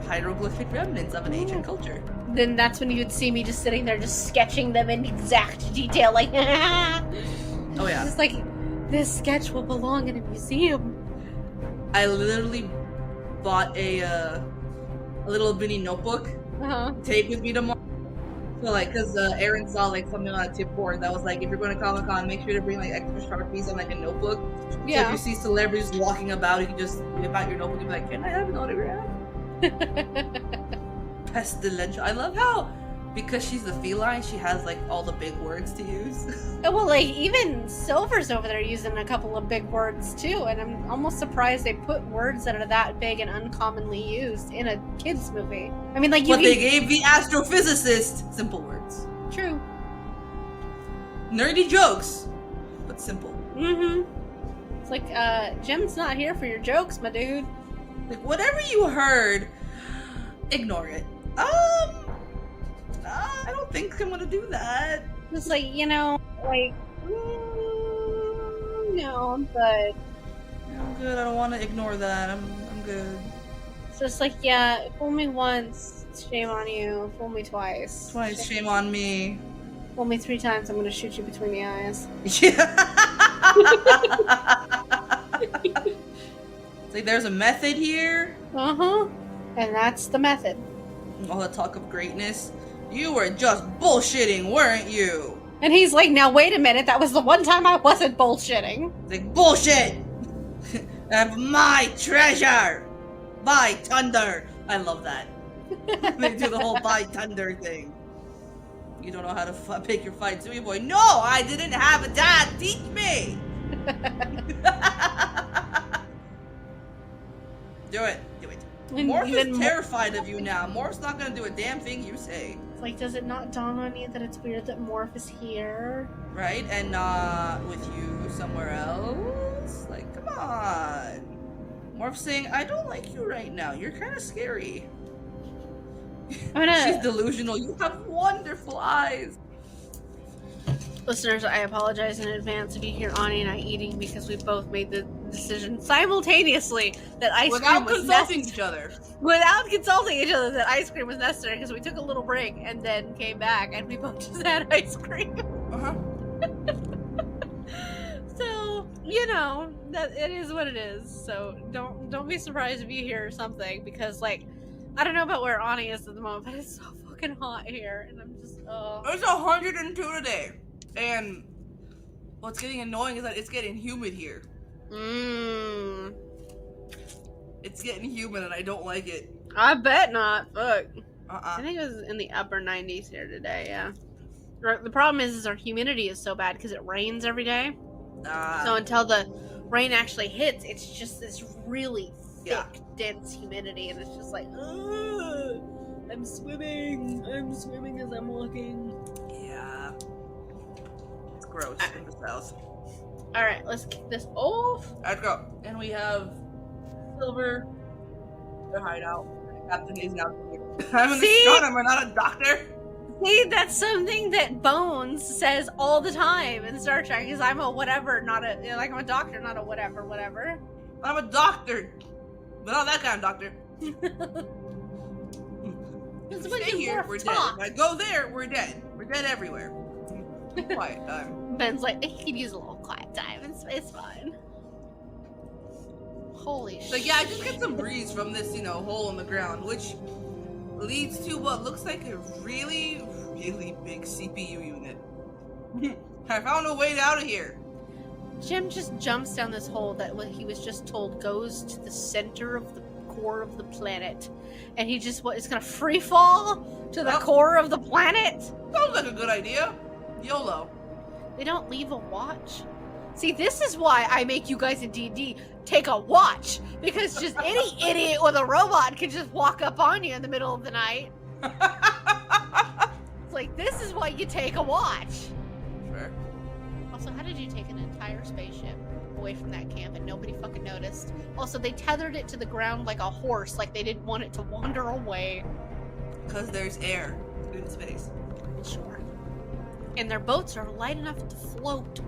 Speaker 4: Hieroglyphic remnants of an ancient culture.
Speaker 3: Then that's when you'd see me just sitting there just sketching them in exact detail, like,
Speaker 4: oh yeah.
Speaker 3: Just like, this sketch will belong in a museum.
Speaker 4: I literally bought a little mini notebook to take with me tomorrow. So like, cause Aaron saw like something on a tip board that was like, if you're going to Comic-Con, make sure to bring like extra Sharpies and like a notebook. Yeah. So if you see celebrities walking about, you can just whip out your notebook and be like, can I have an autograph? Pestilential. I love how, because she's the feline, she has like all the big words to use.
Speaker 3: Well, like even Silver's over there using a couple of big words too, and I'm almost surprised they put words that are that big and uncommonly used in a kids movie. I mean, like
Speaker 4: they gave the astrophysicist simple words.
Speaker 3: True.
Speaker 4: Nerdy jokes, but simple.
Speaker 3: Mm-hmm. It's like, Jim's not here for your jokes, my dude.
Speaker 4: Like whatever you heard, ignore it. I don't think I'm gonna do that.
Speaker 3: It's like, no, but
Speaker 4: I'm good. I don't want to ignore that. I'm good.
Speaker 3: It's just like, yeah, fool me once, shame on you. Fool me twice.
Speaker 4: Shame on me.
Speaker 3: Fool me 3 times, I'm gonna shoot you between the eyes.
Speaker 4: Yeah. It's like there's a method here.
Speaker 3: And that's the method.
Speaker 4: All the talk of greatness. You were just bullshitting, weren't you?
Speaker 3: And he's like, now wait a minute, that was the one time I wasn't bullshitting.
Speaker 4: It's like, bullshit! Of my treasure! By thunder! I love that. They do the whole by thunder thing. You don't know how to pick your fights, do you, boy? No, I didn't have a dad teach me! Do it. Morph is terrified of you now. Morph's not gonna do a damn thing you say.
Speaker 3: It's like, does it not dawn on you that it's weird that Morph is here?
Speaker 4: Right? And not with you somewhere else? Like, come on. Morph's saying, I don't like you right now. You're kind of scary. She's delusional. You have wonderful eyes.
Speaker 3: Listeners, I apologize in advance if you hear Ani and I eating because we both made the decision simultaneously that ice cream was necessary. Without consulting each other that ice cream was necessary because we took a little break and then came back and we both just had ice cream. So, that it is what it is. So don't be surprised if you hear something because like I don't know about where Ani is at the moment, but it's so fucking hot here and I'm just
Speaker 4: It's 102 today. And what's getting annoying is that it's getting humid here. It's getting humid and I don't like it.
Speaker 3: I bet not. Fuck. I think it was in the upper 90s here today, yeah. The problem is our humidity is so bad because it rains every day. So until the rain actually hits, it's just this really thick, dense humidity and it's just like, I'm swimming as I'm walking.
Speaker 4: Yeah. Gross in this house.
Speaker 3: Alright, let's kick this off.
Speaker 4: Let's go. And we have Silver, the hideout. Captain is now here. I'm an astronomer, not a doctor.
Speaker 3: See, that's something that Bones says all the time in Star Trek, because I'm a whatever, I'm a doctor, not a whatever.
Speaker 4: I'm a doctor, but not that kind of doctor. Stay here, we're dead. If I go there, we're dead. We're dead everywhere. Quiet time.
Speaker 3: Ben's like, he could use a little quiet time. It's fine. Holy shit.
Speaker 4: So yeah, I just get some breeze from this, hole in the ground, which leads to what looks like a really, really big CPU unit. I found a way out of here.
Speaker 3: Jim just jumps down this hole that what he was just told goes to the center of the core of the planet. And he just, is gonna free fall to the core of the planet?
Speaker 4: Sounds like a good idea. YOLO.
Speaker 3: They don't leave a watch. See, this is why I make you guys in D&D take a watch. Because just any idiot with a robot can just walk up on you in the middle of the night. It's like, this you take a watch.
Speaker 4: Sure.
Speaker 3: Also, how did you take an entire spaceship away from that camp and nobody fucking noticed? Also, they tethered it to the ground like a horse, like they didn't want it to wander away.
Speaker 4: Because there's air in space.
Speaker 3: Sure. And their boats are light enough to float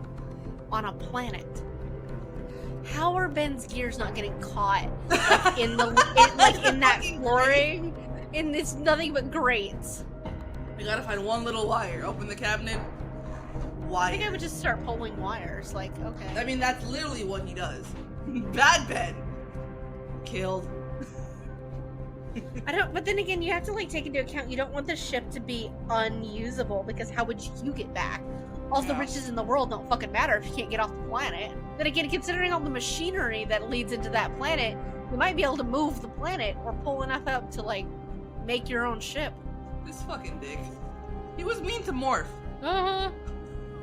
Speaker 3: on a planet. How are Ben's gears not getting caught in that flooring? And it's nothing but grates.
Speaker 4: We gotta find one little wire. Open the cabinet. Wire.
Speaker 3: I think I would just start pulling wires. Like, okay.
Speaker 4: I mean, that's literally what he does. Bad Ben. Killed.
Speaker 3: But then again, you have to like take into account you don't want the ship to be unusable because how would you get back? All the riches in the world don't fucking matter if you can't get off the planet. Then again, considering all the machinery that leads into that planet, you might be able to move the planet or pull enough up to like make your own ship.
Speaker 4: This fucking dick. He was mean to Morph.
Speaker 3: Uh-huh.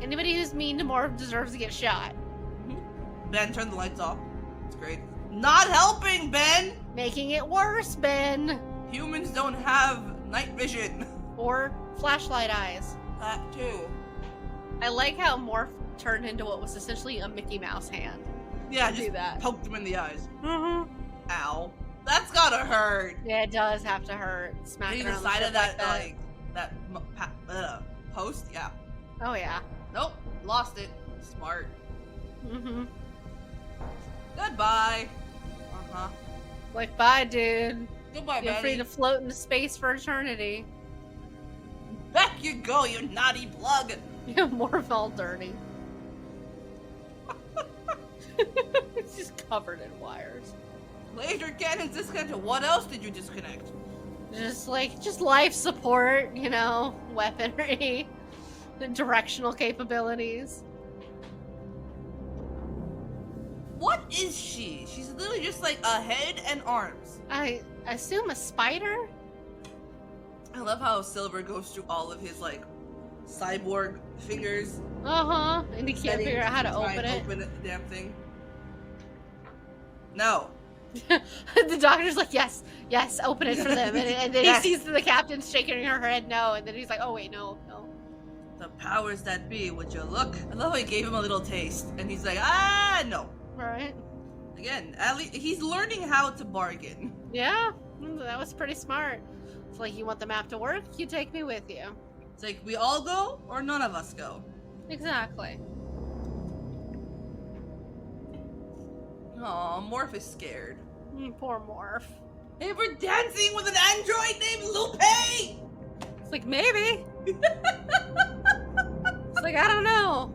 Speaker 3: Anybody who's mean to Morph deserves to get shot.
Speaker 4: Ben, turn the lights off. It's great. Not helping, Ben!
Speaker 3: Making it worse, Ben!
Speaker 4: Humans don't have night vision.
Speaker 3: Or flashlight eyes.
Speaker 4: That too.
Speaker 3: I like how Morph turned into what was essentially a Mickey Mouse hand.
Speaker 4: Yeah,
Speaker 3: Do
Speaker 4: just
Speaker 3: that.
Speaker 4: poked him in the eyes.
Speaker 3: Mm-hmm.
Speaker 4: Ow. That's gotta hurt.
Speaker 3: Yeah, it does have to hurt. Smacking
Speaker 4: Maybe the
Speaker 3: around
Speaker 4: side
Speaker 3: ship
Speaker 4: of that,
Speaker 3: like
Speaker 4: post? Yeah.
Speaker 3: Oh, yeah.
Speaker 4: Nope. Lost it. Smart.
Speaker 3: Mm-hmm.
Speaker 4: Goodbye. Uh-huh.
Speaker 3: Like, bye, dude.
Speaker 4: Goodbye,
Speaker 3: You're
Speaker 4: Betty.
Speaker 3: free to float into space for eternity.
Speaker 4: Back you go, you naughty plug.
Speaker 3: Yeah, Morph all dirty. It's just covered in wires.
Speaker 4: Laser cannons disconnected. What else did you disconnect?
Speaker 3: Just life support, you know, weaponry, directional capabilities.
Speaker 4: What is she? She's literally just like a head and arms.
Speaker 3: I assume a spider?
Speaker 4: I love how Silver goes through all of his like cyborg fingers.
Speaker 3: Uh-huh. And he can't figure out how to
Speaker 4: try
Speaker 3: open
Speaker 4: and
Speaker 3: it.
Speaker 4: Open the damn thing. No.
Speaker 3: The doctor's like, yes, open it for them. And then
Speaker 4: Yes.
Speaker 3: he sees the captain shaking her head no. And then he's like, oh, wait, no.
Speaker 4: The powers that be, would you look? I love how he gave him a little taste. And he's like, no.
Speaker 3: All right.
Speaker 4: Again, at least he's learning how to bargain.
Speaker 3: Yeah, that was pretty smart. It's like, you want the map to work? You take me with you.
Speaker 4: It's like, we all go or none of us go.
Speaker 3: Exactly.
Speaker 4: Aw, Morph is scared.
Speaker 3: Poor Morph.
Speaker 4: Hey, we're dancing with an android named Lupe!
Speaker 3: It's like, maybe. It's like, I don't know.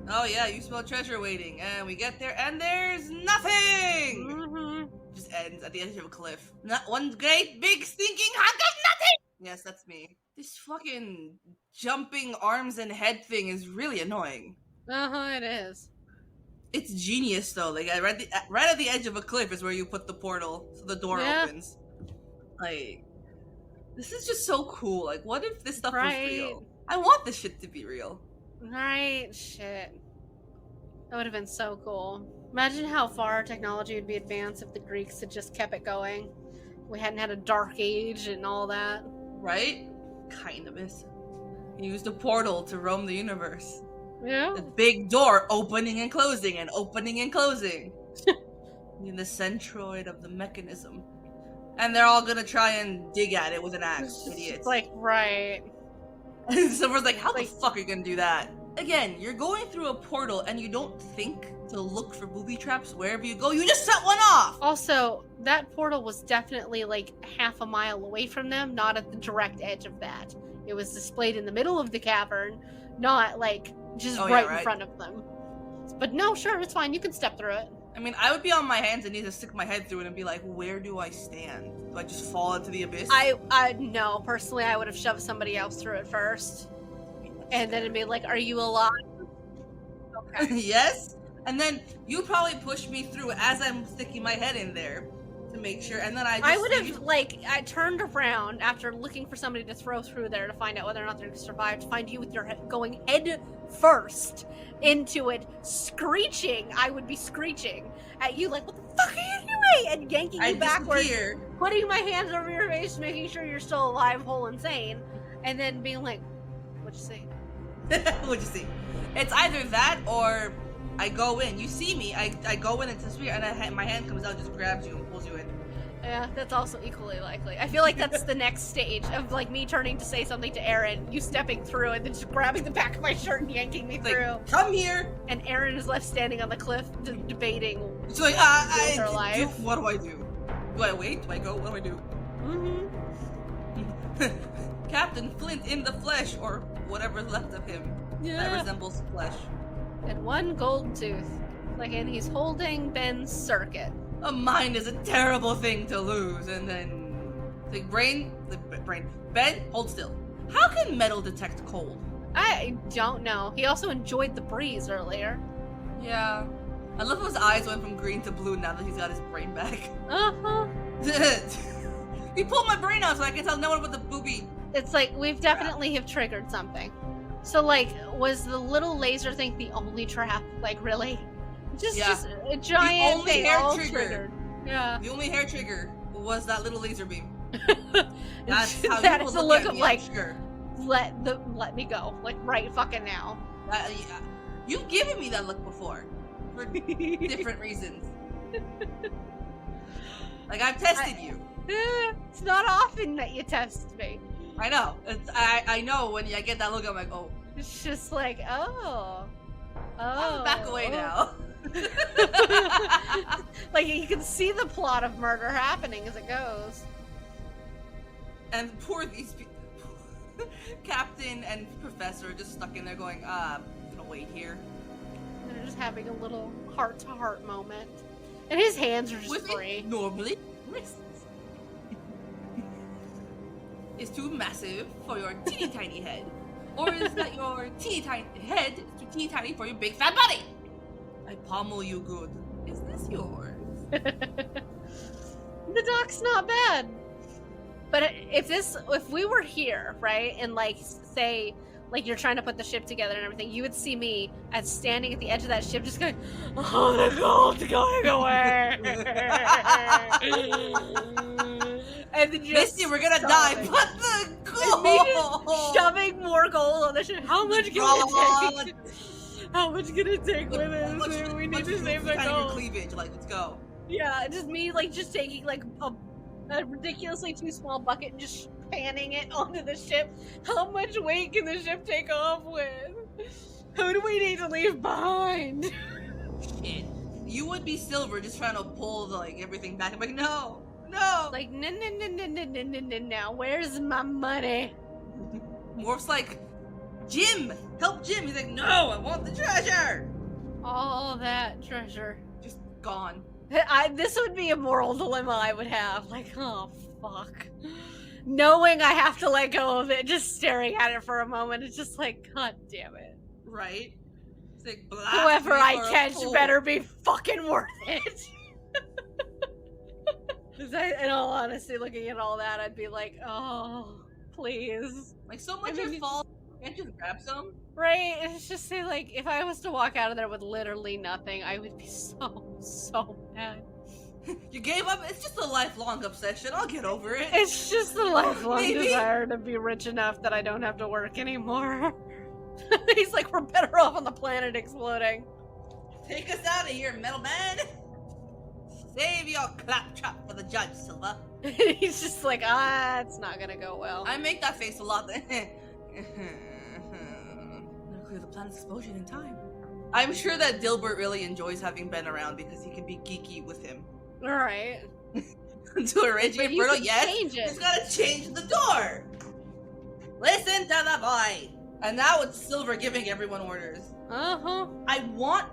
Speaker 4: Oh yeah, you smell treasure waiting, and we get there, and there's nothing!
Speaker 3: Mm-hmm.
Speaker 4: Just ends at the edge of a cliff. Not one great big stinking hunk of nothing! Yes, that's me. This fucking jumping arms and head thing is really annoying.
Speaker 3: Uh-huh, it is.
Speaker 4: It's genius though. Like right at the edge of a cliff is where you put the portal, so the door opens. Like, this is just so cool. Like, what if this stuff was real? I want this shit to be real.
Speaker 3: Right, shit. That would have been so cool. Imagine how far technology would be advanced if the Greeks had just kept it going. We hadn't had a dark age and all that.
Speaker 4: Right? Kind of is. He used a portal to roam the universe.
Speaker 3: Yeah.
Speaker 4: The big door opening and closing and opening and closing. In the centroid of the mechanism. And they're all gonna try and dig at it with an axe, idiots.
Speaker 3: Like, right.
Speaker 4: Someone's like, how the fuck are you gonna do that? Again, you're going through a portal and you don't think to look for booby traps wherever you go, you just set one off!
Speaker 3: Also, that portal was definitely like half a mile away from them, not at the direct edge of that. It was displayed in the middle of the cavern, not like just right in front of them. But no, sure, it's fine, you can step through it.
Speaker 4: I mean, I would be on my hands and need to stick my head through it and be like, where do I stand? Do I just fall into the abyss?
Speaker 3: No, personally, I would have shoved somebody else through it first. And then it'd be like, are you alive? Okay.
Speaker 4: Yes? And then you probably push me through as I'm sticking my head in there to make sure, and then I
Speaker 3: would have, I turned around after looking for somebody to throw through there to find out whether or not they're going to survive, to find you with your head going head first into it, screeching. I would be screeching at you like, what the fuck are you doing? And yanking you backwards, putting my hands over your face, making sure you're still alive, whole, and sane, and then being like, what What'd you see?
Speaker 4: What'd you see? It's either that or I go in. You see me. I go in into the sphere, and my hand comes out, just grabs you and pulls you in.
Speaker 3: Yeah, that's also equally likely. I feel like that's the next stage of like me turning to say something to Aaron, you stepping through, and then just grabbing the back of my shirt and yanking me through.
Speaker 4: Like, come here.
Speaker 3: And Aaron is left standing on the cliff, debating.
Speaker 4: It's like,
Speaker 3: her life.
Speaker 4: what do I do? Do I wait? Do I go? What do I do?
Speaker 3: Mm-hmm.
Speaker 4: Captain Flint in the flesh, or whatever's left of him that resembles flesh.
Speaker 3: And one gold tooth. Like, and he's holding Ben's circuit.
Speaker 4: A mind is a terrible thing to lose, and then the brain, Ben, hold still. How can metal detect cold?
Speaker 3: I don't know. He also enjoyed the breeze earlier.
Speaker 4: Yeah. I love how his eyes went from green to blue now that he's got his brain back.
Speaker 3: Uh-huh.
Speaker 4: He pulled my brain out so I can tell no one about the booby.
Speaker 3: It's like, we've definitely have triggered something. So, like, was the little laser thing the only trap? Like, really? Just a giant
Speaker 4: only
Speaker 3: thing
Speaker 4: hair
Speaker 3: all
Speaker 4: trigger.
Speaker 3: triggered. Yeah.
Speaker 4: The only hair trigger was that little laser beam. That's how
Speaker 3: that
Speaker 4: you
Speaker 3: is the
Speaker 4: look
Speaker 3: look
Speaker 4: at
Speaker 3: of
Speaker 4: me,
Speaker 3: like,
Speaker 4: I'm sure.
Speaker 3: let me go, like right fucking now.
Speaker 4: Yeah. You've given me that look before for different reasons. Like I've tested you.
Speaker 3: It's not often that you test me.
Speaker 4: I know. I know when I get that look, I'm like, oh.
Speaker 3: It's just like, oh.
Speaker 4: I'm back away now.
Speaker 3: Like you can see the plot of murder happening as it goes.
Speaker 4: And poor these people. Captain and Professor are just stuck in there going, I'm gonna wait here.
Speaker 3: They're just having a little heart-to-heart moment. And his hands are just free.
Speaker 4: Normally, wrists is too massive for your teeny tiny head. Or is that your teeny tiny head is too teeny tiny for your big fat body? I pommel you good. Is this yours?
Speaker 3: The dock's not bad. But if we were here, right, and like say like you're trying to put the ship together and everything, you would see me as standing at the edge of that ship just going, oh, the gold's going away. And then just
Speaker 4: Misty, we're gonna die, but the gold!
Speaker 3: Shoving more gold on the ship. How much can it take? How much can it take with us? We need to save the gold.
Speaker 4: Cleavage, like, let's go.
Speaker 3: Yeah, just me like just taking like a ridiculously too small bucket and just panning it onto the ship. How much weight can the ship take off with? Who do we need to leave behind?
Speaker 4: Shit. You would be Silver just trying to pull like everything back. I'm like, no.
Speaker 3: Like, no. Where's my money?
Speaker 4: Morph's like, Jim, help Jim. He's like, no, I want the treasure.
Speaker 3: All that treasure.
Speaker 4: Just gone.
Speaker 3: This would be a moral dilemma I would have. Like, oh, fuck. Knowing I have to let go of it, just staring at it for a moment, it's just like, god damn it.
Speaker 4: Right? It's like,
Speaker 3: whoever I catch better be fucking worth it. In all honesty, looking at all that, I'd be like, oh, please.
Speaker 4: Like, so much is fall. Can't you grab some?
Speaker 3: Right? It's just say, like, if I was to walk out of there with literally nothing, I would be so mad.
Speaker 4: You gave up? It's just a lifelong obsession. I'll get over it.
Speaker 3: It's just a lifelong desire to be rich enough that I don't have to work anymore. He's like, we're better off on the planet exploding.
Speaker 4: Take us out of here, metal man. Save your claptrap for the judge, Silva.
Speaker 3: He's just like, it's not gonna go well.
Speaker 4: I make that face a lot. Clear the planet's explosion in time. I'm sure that Dilbert really enjoys having Ben around because he can be geeky with him.
Speaker 3: Alright.
Speaker 4: To a raging inferno, yes. He's gotta change the door. Listen to the boy. And now it's Silver giving everyone orders.
Speaker 3: Uh-huh.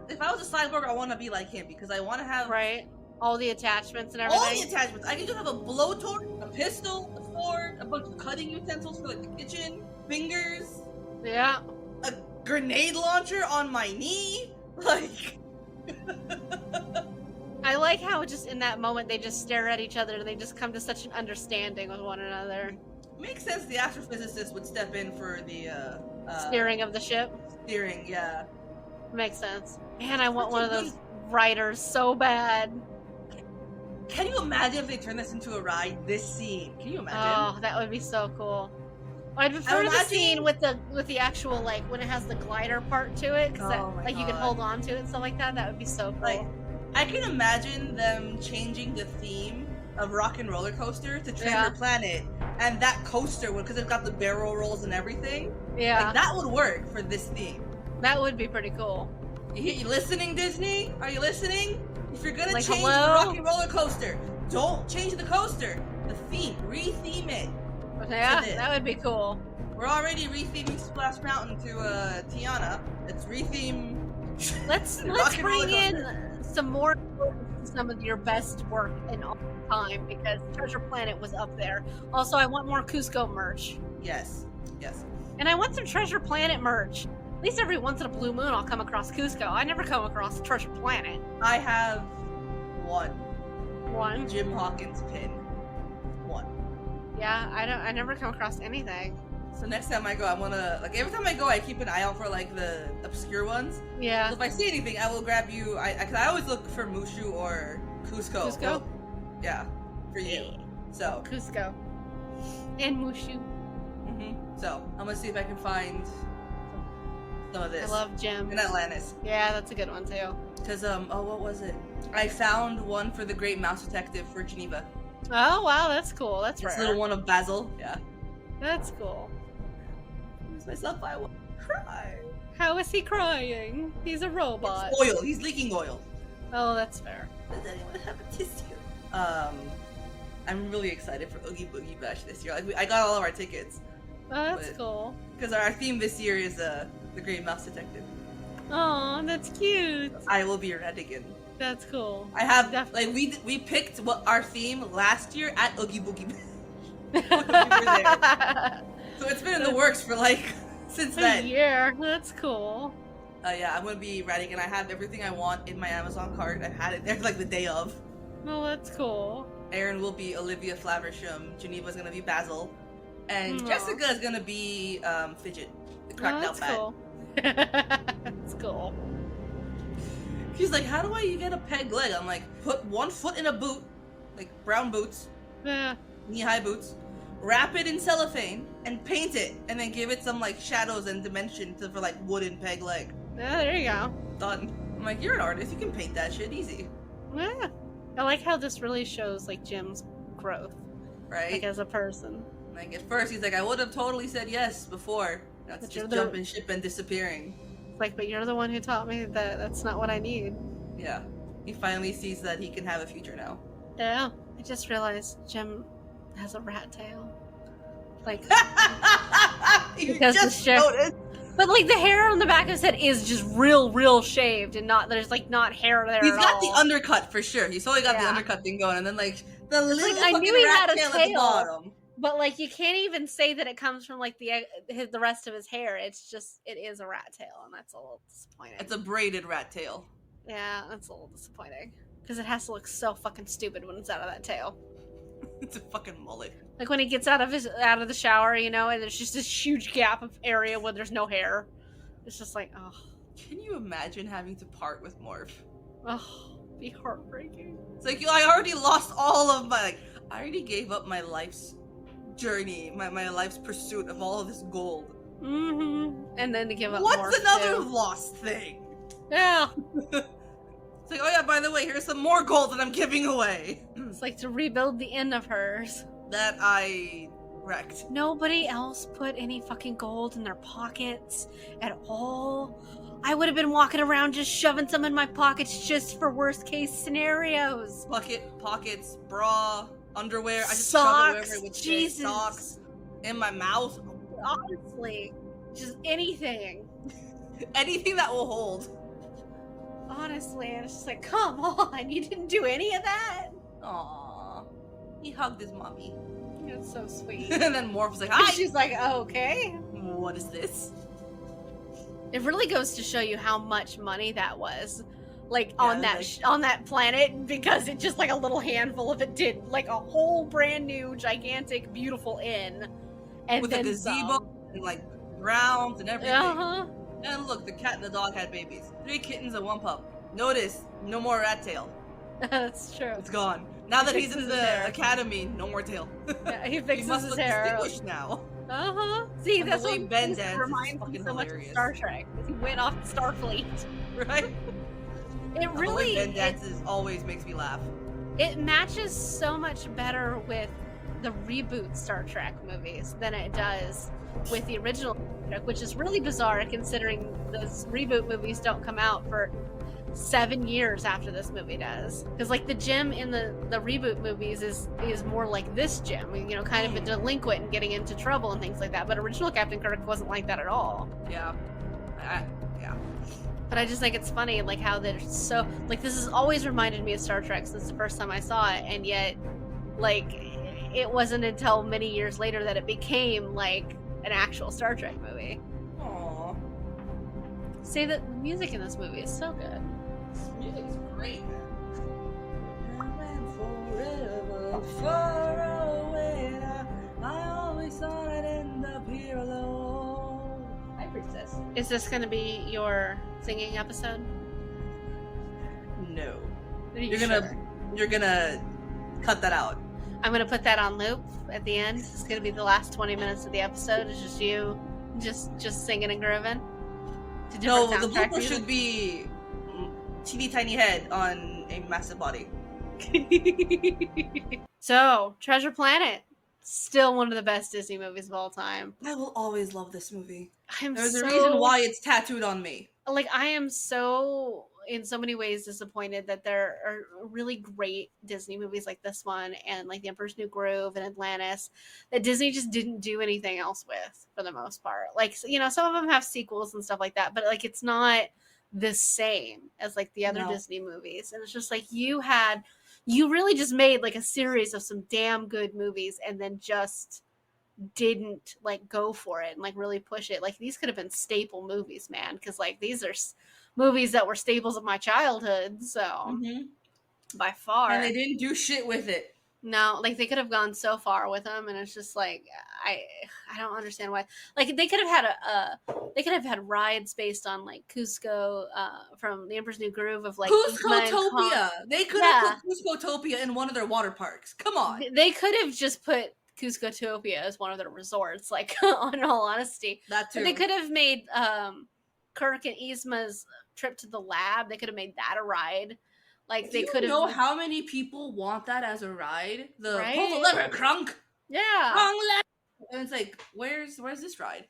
Speaker 4: If I was a cyborg, I want to be like him because I want to have...
Speaker 3: Right. All the attachments and everything.
Speaker 4: All the attachments. I can just have a blowtorch, a pistol, a sword, a bunch of cutting utensils for like the kitchen, fingers.
Speaker 3: Yeah.
Speaker 4: A grenade launcher on my knee. Like...
Speaker 3: I like how just in that moment they just stare at each other and they just come to such an understanding with one another.
Speaker 4: Makes sense the astrophysicist would step in for the
Speaker 3: steering of the ship.
Speaker 4: Steering, yeah.
Speaker 3: Makes sense. Man, I want one of those riders so bad.
Speaker 4: Can you imagine if they turn this into a ride? This scene. Can you imagine?
Speaker 3: Oh, that would be so cool. I'd prefer the scene with the actual, like, when it has the glider part to it, because you can hold on to it and stuff like that. That would be so cool.
Speaker 4: Like, I can imagine them changing the theme of Rock and Roller Coaster to Treasure Planet, and that coaster would, because it's got the barrel rolls and everything.
Speaker 3: Yeah,
Speaker 4: like, that would work for this theme.
Speaker 3: That would be pretty cool.
Speaker 4: You listening, Disney? Are you listening? If you're gonna
Speaker 3: like,
Speaker 4: change the Rock and Roller Coaster, don't change the coaster. The theme, re-theme it.
Speaker 3: Yeah, that would be cool.
Speaker 4: We're already re-theming Splash Mountain to Tiana. Let's re-theme.
Speaker 3: Let's bring in some of your best work in all time, because Treasure Planet was up there. Also, I want more Cusco merch.
Speaker 4: Yes.
Speaker 3: And I want some Treasure Planet merch. At least every once in a blue moon, I'll come across Cusco. I never come across Treasure Planet.
Speaker 4: I have one Jim Hawkins pin. One.
Speaker 3: Yeah, I never come across anything.
Speaker 4: So next time I go, I'm gonna, like, every time I go, I keep an eye out for, like, the obscure ones.
Speaker 3: Yeah.
Speaker 4: So if I see anything, I will grab you. Cause I always look for Mushu or Cusco.
Speaker 3: Cusco?
Speaker 4: Well, yeah, for you. So.
Speaker 3: Cusco. And Mushu.
Speaker 4: So, I'm gonna see if I can find some of this.
Speaker 3: I love Gem.
Speaker 4: In Atlantis.
Speaker 3: Yeah, that's a good one too.
Speaker 4: Cause, what was it? I found one for the Great Mouse Detective for Geneva.
Speaker 3: Oh, wow, that's cool. That's rare.
Speaker 4: This little one of Basil. Yeah.
Speaker 3: That's cool.
Speaker 4: Myself, I will cry.
Speaker 3: How is he crying? He's a robot.
Speaker 4: It's oil. He's leaking oil.
Speaker 3: Oh, that's fair.
Speaker 4: Does anyone have a tissue? I'm really excited for Oogie Boogie Bash this year. Like, I got all of our tickets.
Speaker 3: Oh, that's cool.
Speaker 4: Because our theme this year is the Great Mouse Detective.
Speaker 3: Oh, that's cute.
Speaker 4: I will be Redigan.
Speaker 3: That's cool.
Speaker 4: I have
Speaker 3: definitely.
Speaker 4: like we picked our theme last year at Oogie Boogie Bash. We were there. So it's been in the works for like since then.
Speaker 3: Yeah, that's cool.
Speaker 4: Yeah, I'm gonna be Redigan. I have everything I want in my Amazon cart. I've had it there like the day of.
Speaker 3: Oh, that's cool.
Speaker 4: Aaron will be Olivia Flaversham. Geneva's gonna be Basil. And Jessica is gonna be Fidget, the cracked out bat.
Speaker 3: Cool. That's cool.
Speaker 4: She's like, how do I get a peg leg? I'm like, put one foot in a boot, like brown boots, knee-high boots, wrap it in cellophane, and paint it, and then give it some like shadows and dimension for like wooden peg leg.
Speaker 3: Yeah, there you go.
Speaker 4: Done. I'm like, you're an artist, you can paint that shit easy.
Speaker 3: Yeah. I like how this really shows like Jim's growth.
Speaker 4: Right?
Speaker 3: Like as a person.
Speaker 4: Like at first he's like, I would have totally said yes before. Now it's just jumping ship and disappearing.
Speaker 3: Like, but you're the one who taught me that that's not what I need.
Speaker 4: Yeah. He finally sees that he can have a future now.
Speaker 3: Yeah. I just realized Jim has a rat tail. Like,
Speaker 4: you just noticed.
Speaker 3: But like the hair on the back of his head is just real shaved, and there's like not hair there.
Speaker 4: He's got the undercut for sure. He's totally got the undercut thing going, and then like the little
Speaker 3: I knew he had a
Speaker 4: tail at the bottom.
Speaker 3: But like you can't even say that it comes from like the rest of his hair. It's just it is a rat tail, and that's a little disappointing.
Speaker 4: It's a braided rat tail.
Speaker 3: Yeah, that's a little disappointing because it has to look so fucking stupid when it's out of that tail.
Speaker 4: It's a fucking mullet.
Speaker 3: Like when he gets out of the shower, you know, and there's just this huge gap of area where there's no hair. It's just like, oh.
Speaker 4: Can you imagine having to part with Morph?
Speaker 3: Oh, be heartbreaking.
Speaker 4: It's like, I already lost all of my, I already gave up my life's journey, my life's pursuit of all of this gold.
Speaker 3: Mm-hmm. And then to give up
Speaker 4: What's another lost thing?
Speaker 3: Yeah.
Speaker 4: It's like, oh yeah, by the way, here's some more gold that I'm giving away.
Speaker 3: It's like to rebuild the end of hers.
Speaker 4: That I wrecked.
Speaker 3: Nobody else put any fucking gold in their pockets at all. I would have been walking around just shoving some in my pockets just for worst case scenarios.
Speaker 4: Pockets, bra, underwear. I just
Speaker 3: socks,
Speaker 4: shove it with
Speaker 3: Jesus.
Speaker 4: Socks in my mouth.
Speaker 3: Honestly, just anything.
Speaker 4: Anything that will hold.
Speaker 3: Honestly, and it's just like, come on, you didn't do any of that.
Speaker 4: Aww. He hugged his mommy.
Speaker 3: It's so sweet.
Speaker 4: And then Morph was like, hi!
Speaker 3: She's like, okay.
Speaker 4: What is this?
Speaker 3: It really goes to show you how much money that was. Like, on that planet, because it just, like, a little handful of it did, like, a whole brand new, gigantic, beautiful inn. And
Speaker 4: with
Speaker 3: then
Speaker 4: a gazebo, and, like, grounds and everything.
Speaker 3: Uh-huh.
Speaker 4: And look, the cat and the dog had babies. 3 kittens and 1 pup. Notice, no more rat tail.
Speaker 3: That's true.
Speaker 4: It's gone. Now that he's in the academy, no more tail.
Speaker 3: Yeah, he fixes
Speaker 4: he must
Speaker 3: his
Speaker 4: look
Speaker 3: hair.
Speaker 4: distinguished now.
Speaker 3: See,
Speaker 4: And
Speaker 3: that's
Speaker 4: the way
Speaker 3: what
Speaker 4: Ben dances is
Speaker 3: reminds me
Speaker 4: fucking
Speaker 3: so much of
Speaker 4: hilarious.
Speaker 3: Star Trek. Because he went off the Starfleet.
Speaker 4: Right?
Speaker 3: It
Speaker 4: And
Speaker 3: really
Speaker 4: the way Ben dances always makes me laugh.
Speaker 3: it matches so much better with the reboot Star Trek movies than it does with the original Star Trek, which is really bizarre considering those reboot movies don't come out for 7 years after this movie does. Because like the Jim in the reboot movies is more like this Jim, you know, kind of a delinquent and getting into trouble and things like that. But original Captain Kirk wasn't like that at all.
Speaker 4: Yeah. Yeah.
Speaker 3: But I just think it's funny, like how they're so like this has always reminded me of Star Trek since the first time I saw it, and yet like it wasn't until many years later that it became like an actual Star Trek movie.
Speaker 4: Aww.
Speaker 3: Say that the music in this movie is so good.
Speaker 4: Music is great. Forever far away. I always thought I'd end up here alone. Hi, princess.
Speaker 3: Is this going to be your singing episode?
Speaker 4: No.
Speaker 3: You're
Speaker 4: You're gonna cut that out.
Speaker 3: I'm going to put that on loop at the end. It's going to be the last 20 minutes of the episode. It's just you just singing and grooving.
Speaker 4: No, the blooper should be teeny tiny head on a massive body.
Speaker 3: So, Treasure Planet, still one of the best Disney movies of all time.
Speaker 4: I will always love this movie. There's
Speaker 3: a
Speaker 4: a reason why it's tattooed on me.
Speaker 3: Like, I am so, in so many ways, disappointed that there are really great Disney movies like this one and like The Emperor's New Groove and Atlantis that Disney just didn't do anything else with for the most part. Like, you know, some of them have sequels and stuff like that, but like it's not the same as like the other Disney movies. And it's just like you really just made like a series of some damn good movies and then just didn't like go for it and like really push it. Like these could have been staple movies, man, because like these are movies that were staples of my childhood. So by far,
Speaker 4: and they didn't do shit with it.
Speaker 3: No, like they could have gone so far with them, and it's just like I don't understand why. Like they could have had rides based on like Cusco from The Emperor's New Groove of like
Speaker 4: Cuscotopia. They could have put Cuscotopia in one of their water parks. Come on,
Speaker 3: they could have just put Cuscotopia as one of their resorts. Like, in all honesty,
Speaker 4: that too.
Speaker 3: But they could have made Kirk and Yzma's trip to the lab. They could have made that a ride. Like they could have.
Speaker 4: Know how many people want that as a ride? Pull the lever, Krunk.
Speaker 3: Yeah.
Speaker 4: And it's like, where's this ride?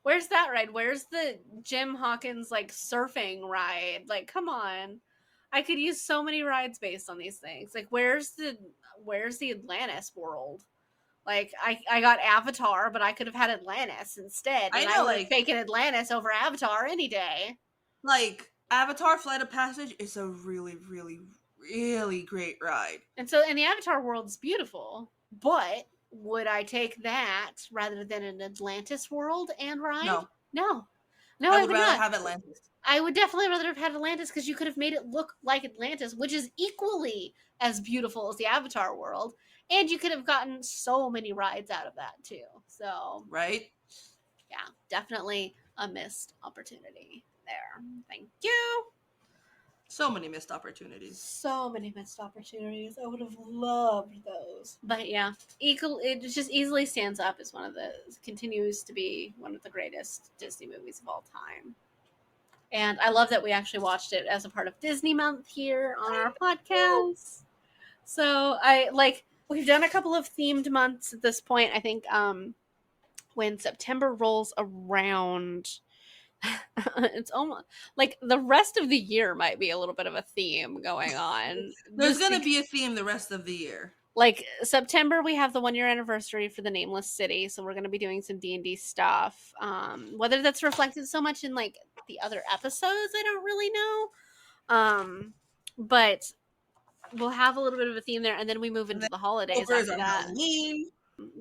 Speaker 3: Where's that ride? Where's the Jim Hawkins like surfing ride? Like, come on. I could use so many rides based on these things. Like, where's the Atlantis world? Like, I got Avatar, but I could have had Atlantis instead. And I would have taken Atlantis over Avatar any day.
Speaker 4: Like, Avatar Flight of Passage is a really, really, really great ride.
Speaker 3: And the Avatar world's beautiful, but would I take that rather than an Atlantis world and ride? No,
Speaker 4: I would rather have Atlantis.
Speaker 3: I would definitely rather have had Atlantis because you could have made it look like Atlantis, which is equally as beautiful as the Avatar world. And you could have gotten so many rides out of that too. So,
Speaker 4: right?
Speaker 3: Yeah, definitely a missed opportunity there. Thank you.
Speaker 4: So many missed opportunities.
Speaker 3: So many missed opportunities. I would have loved those. But yeah, it just easily stands up as continues to be one of the greatest Disney movies of all time. And I love that we actually watched it as a part of Disney Month here on our podcast. So we've done a couple of themed months at this point. I think when September rolls around, it's almost like the rest of the year might be a little bit of a theme going on.
Speaker 4: There's going to be a theme the rest of the year.
Speaker 3: Like September, we have the 1 year anniversary for the Nameless City, so we're going to be doing some D&D stuff. Whether that's reflected so much in like the other episodes, I don't really know. But we'll have a little bit of a theme there, and then we move into the holidays after that. Halloween.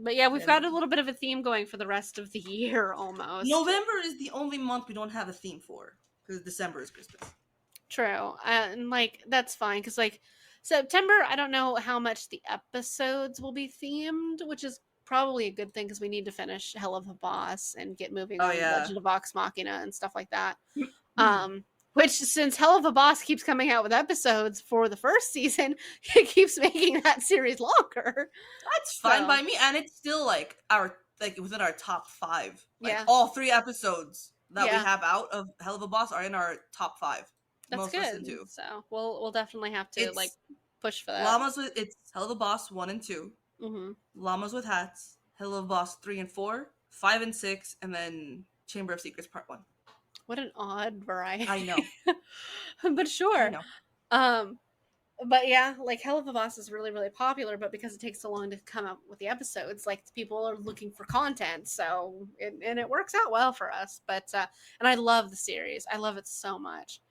Speaker 3: But yeah, we've got a little bit of a theme going for the rest of the year almost.
Speaker 4: November is the only month we don't have a theme for, because December is Christmas.
Speaker 3: True. And like that's fine, because like September, I don't know how much the episodes will be themed, which is probably a good thing because we need to finish Hell of a Boss and get moving on Legend of Vox Machina and stuff like that. Which, since Hell of a Boss keeps coming out with episodes for the first season, it keeps making that series longer.
Speaker 4: That's fine by me, and it's still like our like within our top 5. Like
Speaker 3: Yeah.
Speaker 4: all 3 episodes that we
Speaker 3: Yeah.
Speaker 4: have out of Hell of a Boss are in our top 5.
Speaker 3: That's
Speaker 4: most
Speaker 3: good.
Speaker 4: listened to.
Speaker 3: So we'll definitely have to like
Speaker 4: It's
Speaker 3: push for that.
Speaker 4: Llamas with it's Hell of a Boss 1 and 2.
Speaker 3: Mm-hmm.
Speaker 4: Llamas with Hats, Hell of a Boss 3 and 4, 5 and 6, and then Chamber of Secrets Part 1.
Speaker 3: What an odd variety.
Speaker 4: I know.
Speaker 3: But sure.
Speaker 4: I know.
Speaker 3: But yeah, like Hell of a Boss is really, really popular, but because it takes so long to come up with the episodes, like people are looking for content, so and it works out well for us. But and I love the series. I love it so much.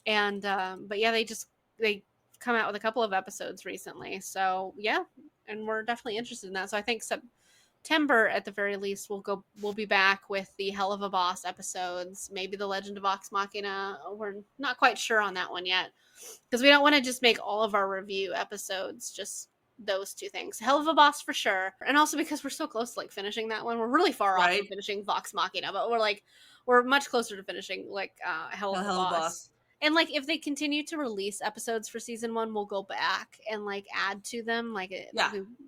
Speaker 3: And but yeah, they come out with a couple of episodes recently. So yeah, and we're definitely interested in that. So I think September at the very least we'll be back with the Hell of a Boss episodes, maybe the Legend of Vox Machina. We're not quite sure on that one yet, because we don't want to just make all of our review episodes just those 2 things. Hell of a Boss for sure, and also because we're so close to like finishing that one. We're really far off from finishing Vox Machina, but we're much closer to finishing like Hell of a Boss. And like if they continue to release episodes for season 1, we'll go back and like add to them. Like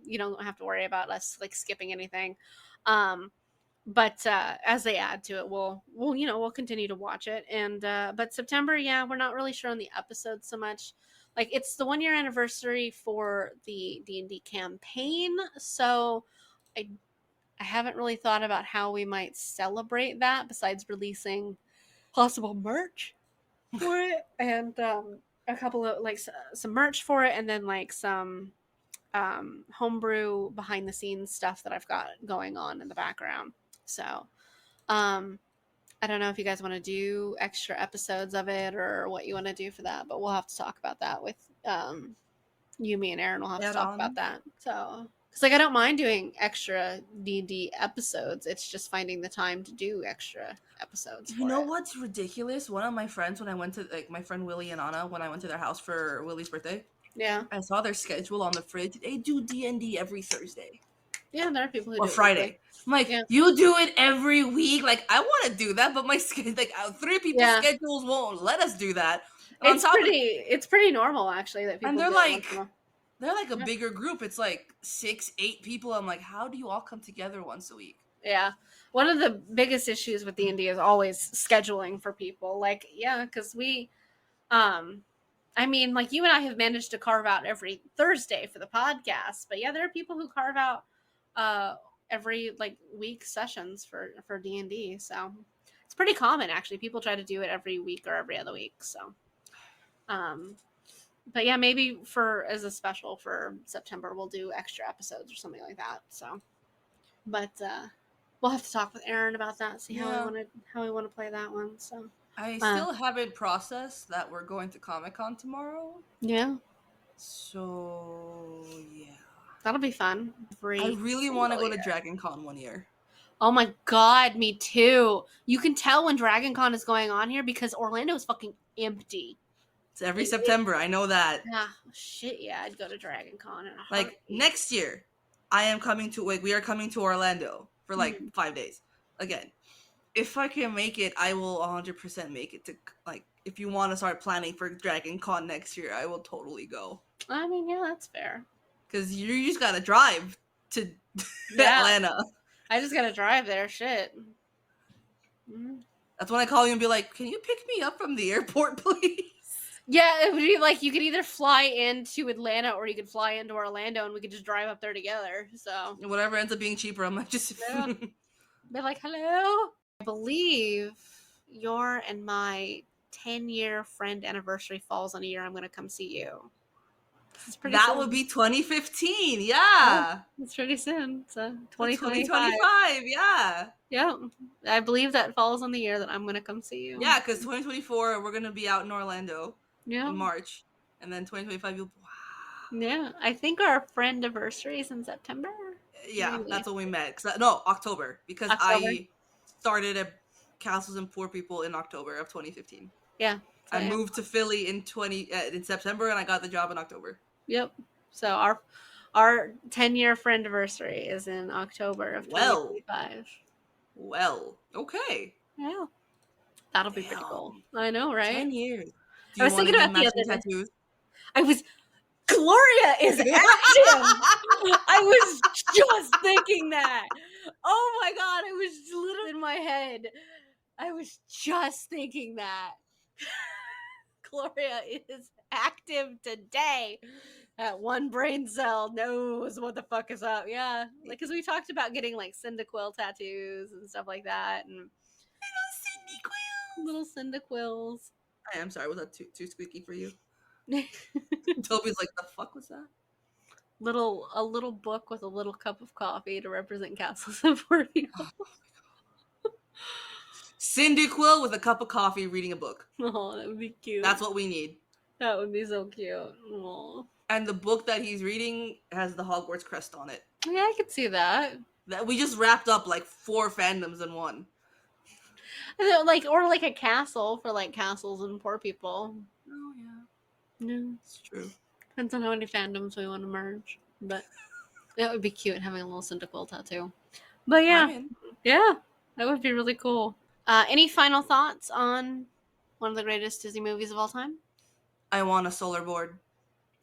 Speaker 3: you don't have to worry about us like skipping anything. But as they add to it, we'll continue to watch it. And but September, yeah, we're not really sure on the episodes so much. Like it's the 1-year anniversary for the D&D campaign, so I haven't really thought about how we might celebrate that besides releasing possible merch for it, and a couple of like some merch for it, and then like some homebrew behind the scenes stuff that I've got going on in the background. So I don't know if you guys want to do extra episodes of it or what you want to do for that, but we'll have to talk about that with you, me, and Aaron will have to talk about that. So because like I don't mind doing extra D&D episodes, it's just finding the time to do extra episodes.
Speaker 4: You know what's ridiculous? One of my friends, when I went to like my friend Willie and Anna, when I went to their house for Willie's birthday,
Speaker 3: yeah,
Speaker 4: I saw their schedule on the fridge. They do D&D every Thursday.
Speaker 3: Yeah, there are people who
Speaker 4: or
Speaker 3: do
Speaker 4: Friday.
Speaker 3: It
Speaker 4: I'm like, you do it every week. Like I want to do that, but my like 3 people's schedules won't let us do that.
Speaker 3: And it's pretty normal actually that people.
Speaker 4: And they're like a bigger group. It's like 6, 8 people. I'm like, how do you all come together once a week?
Speaker 3: Yeah. One of the biggest issues with D&D is always scheduling for people. Like, yeah, because we, I mean, like you and I have managed to carve out every Thursday for the podcast, but yeah, there are people who carve out every like week sessions for D&D. So it's pretty common actually. People try to do it every week or every other week. So, but yeah, maybe as a special for September, we'll do extra episodes or something like that. So, but we'll have to talk with Aaron about that. See how we want to play that one. So
Speaker 4: I still haven't processed that we're going to Comic-Con tomorrow.
Speaker 3: Yeah.
Speaker 4: So yeah,
Speaker 3: that'll be fun.
Speaker 4: I really want to go to Dragon Con one year.
Speaker 3: Oh my god, me too. You can tell when Dragon Con is going on here because Orlando is fucking empty.
Speaker 4: It's every September. I know that.
Speaker 3: Yeah, shit. Yeah, I'd go to Dragon Con in a heartbeat.
Speaker 4: Like next year, we are coming to Orlando for like 5 days. Again, if I can make it, I will 100% make it to like. If you want to start planning for Dragon Con next year, I will totally go.
Speaker 3: I mean, yeah, that's fair.
Speaker 4: Because you just gotta drive to Atlanta.
Speaker 3: I just gotta drive there. Shit.
Speaker 4: Mm-hmm. That's when I call you and be like, "Can you pick me up from the airport, please?"
Speaker 3: Yeah, it would be like you could either fly into Atlanta or you could fly into Orlando and we could just drive up there together. So
Speaker 4: whatever ends up being cheaper, I'm like just
Speaker 3: be like, hello. I believe your and my 10-year friend anniversary falls on a year I'm going to come see you.
Speaker 4: That soon. Would be 2015. Yeah,
Speaker 3: it's pretty soon. So
Speaker 4: 2025. Yeah.
Speaker 3: Yeah, I believe that falls on the year that I'm going to come see you.
Speaker 4: Yeah, because 2024 we're going to be out in Orlando. In March, and then 2025 you'll. Wow.
Speaker 3: Yeah, I think our friend anniversary is in September.
Speaker 4: Yeah, maybe. That's when we met. October, because I started at Castles and Poor People in October of 2015.
Speaker 3: Yeah,
Speaker 4: I moved to Philly in September, and I got the job in October.
Speaker 3: Yep. So our 10-year friend anniversary is in October of 2025.
Speaker 4: Well, okay.
Speaker 3: Yeah, that'll be pretty cool. I know, right?
Speaker 4: 10 years.
Speaker 3: I was thinking about the other tattoos. Gloria is action. I was just thinking that. Oh my god, I was literally in my head. I was just thinking that. Gloria is active today. That one brain cell knows what the fuck is up. Yeah, like because we talked about getting like Cyndaquil tattoos and stuff like that, and little Cyndaquils.
Speaker 4: I am sorry. Was that too squeaky for you? Toby's like, the fuck was that?
Speaker 3: A little book with a little cup of coffee to represent castles of Portugal.
Speaker 4: Cyndaquil with a cup of coffee reading a book.
Speaker 3: Oh, that would be cute.
Speaker 4: That's what we need.
Speaker 3: That would be so cute. Aww.
Speaker 4: And the book that he's reading has the Hogwarts crest on it.
Speaker 3: Yeah, I could see that.
Speaker 4: That we just wrapped up like 4 fandoms in one.
Speaker 3: Or like a castle for like castles and poor people.
Speaker 4: Oh yeah.
Speaker 3: No.
Speaker 4: It's true.
Speaker 3: Depends on how many fandoms we want to merge. But that would be cute having a little Cyndaquil tattoo. But yeah. Yeah. That would be really cool. Any final thoughts on one of the greatest Disney movies of all time?
Speaker 4: I want a solar board.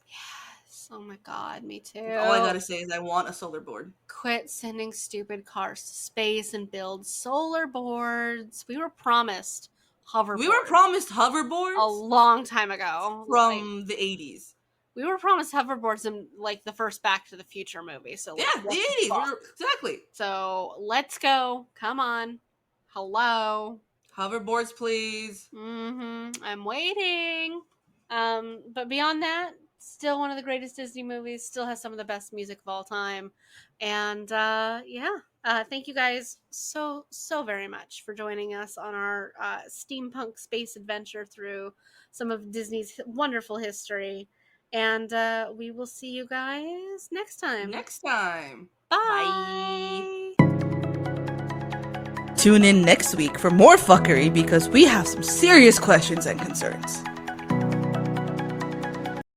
Speaker 3: Yes. Oh my god, me too.
Speaker 4: All I gotta say is I want a solar board.
Speaker 3: Quit sending stupid cars to space and build solar boards. We were promised hoverboards.
Speaker 4: We were promised hoverboards
Speaker 3: a long time ago.
Speaker 4: From the 80s.
Speaker 3: We were promised hoverboards in like the first Back to the Future movie. So
Speaker 4: yeah, the 80s. Exactly.
Speaker 3: So let's go. Come on. Hello.
Speaker 4: Hoverboards, please.
Speaker 3: I'm waiting. But beyond that, still one of the greatest Disney movies. Still has some of the best music of all time. And thank you guys so very much for joining us on our steampunk space adventure through some of Disney's wonderful history. And we will see you guys next time. Bye.
Speaker 4: Tune in next week for more fuckery because we have some serious questions and concerns.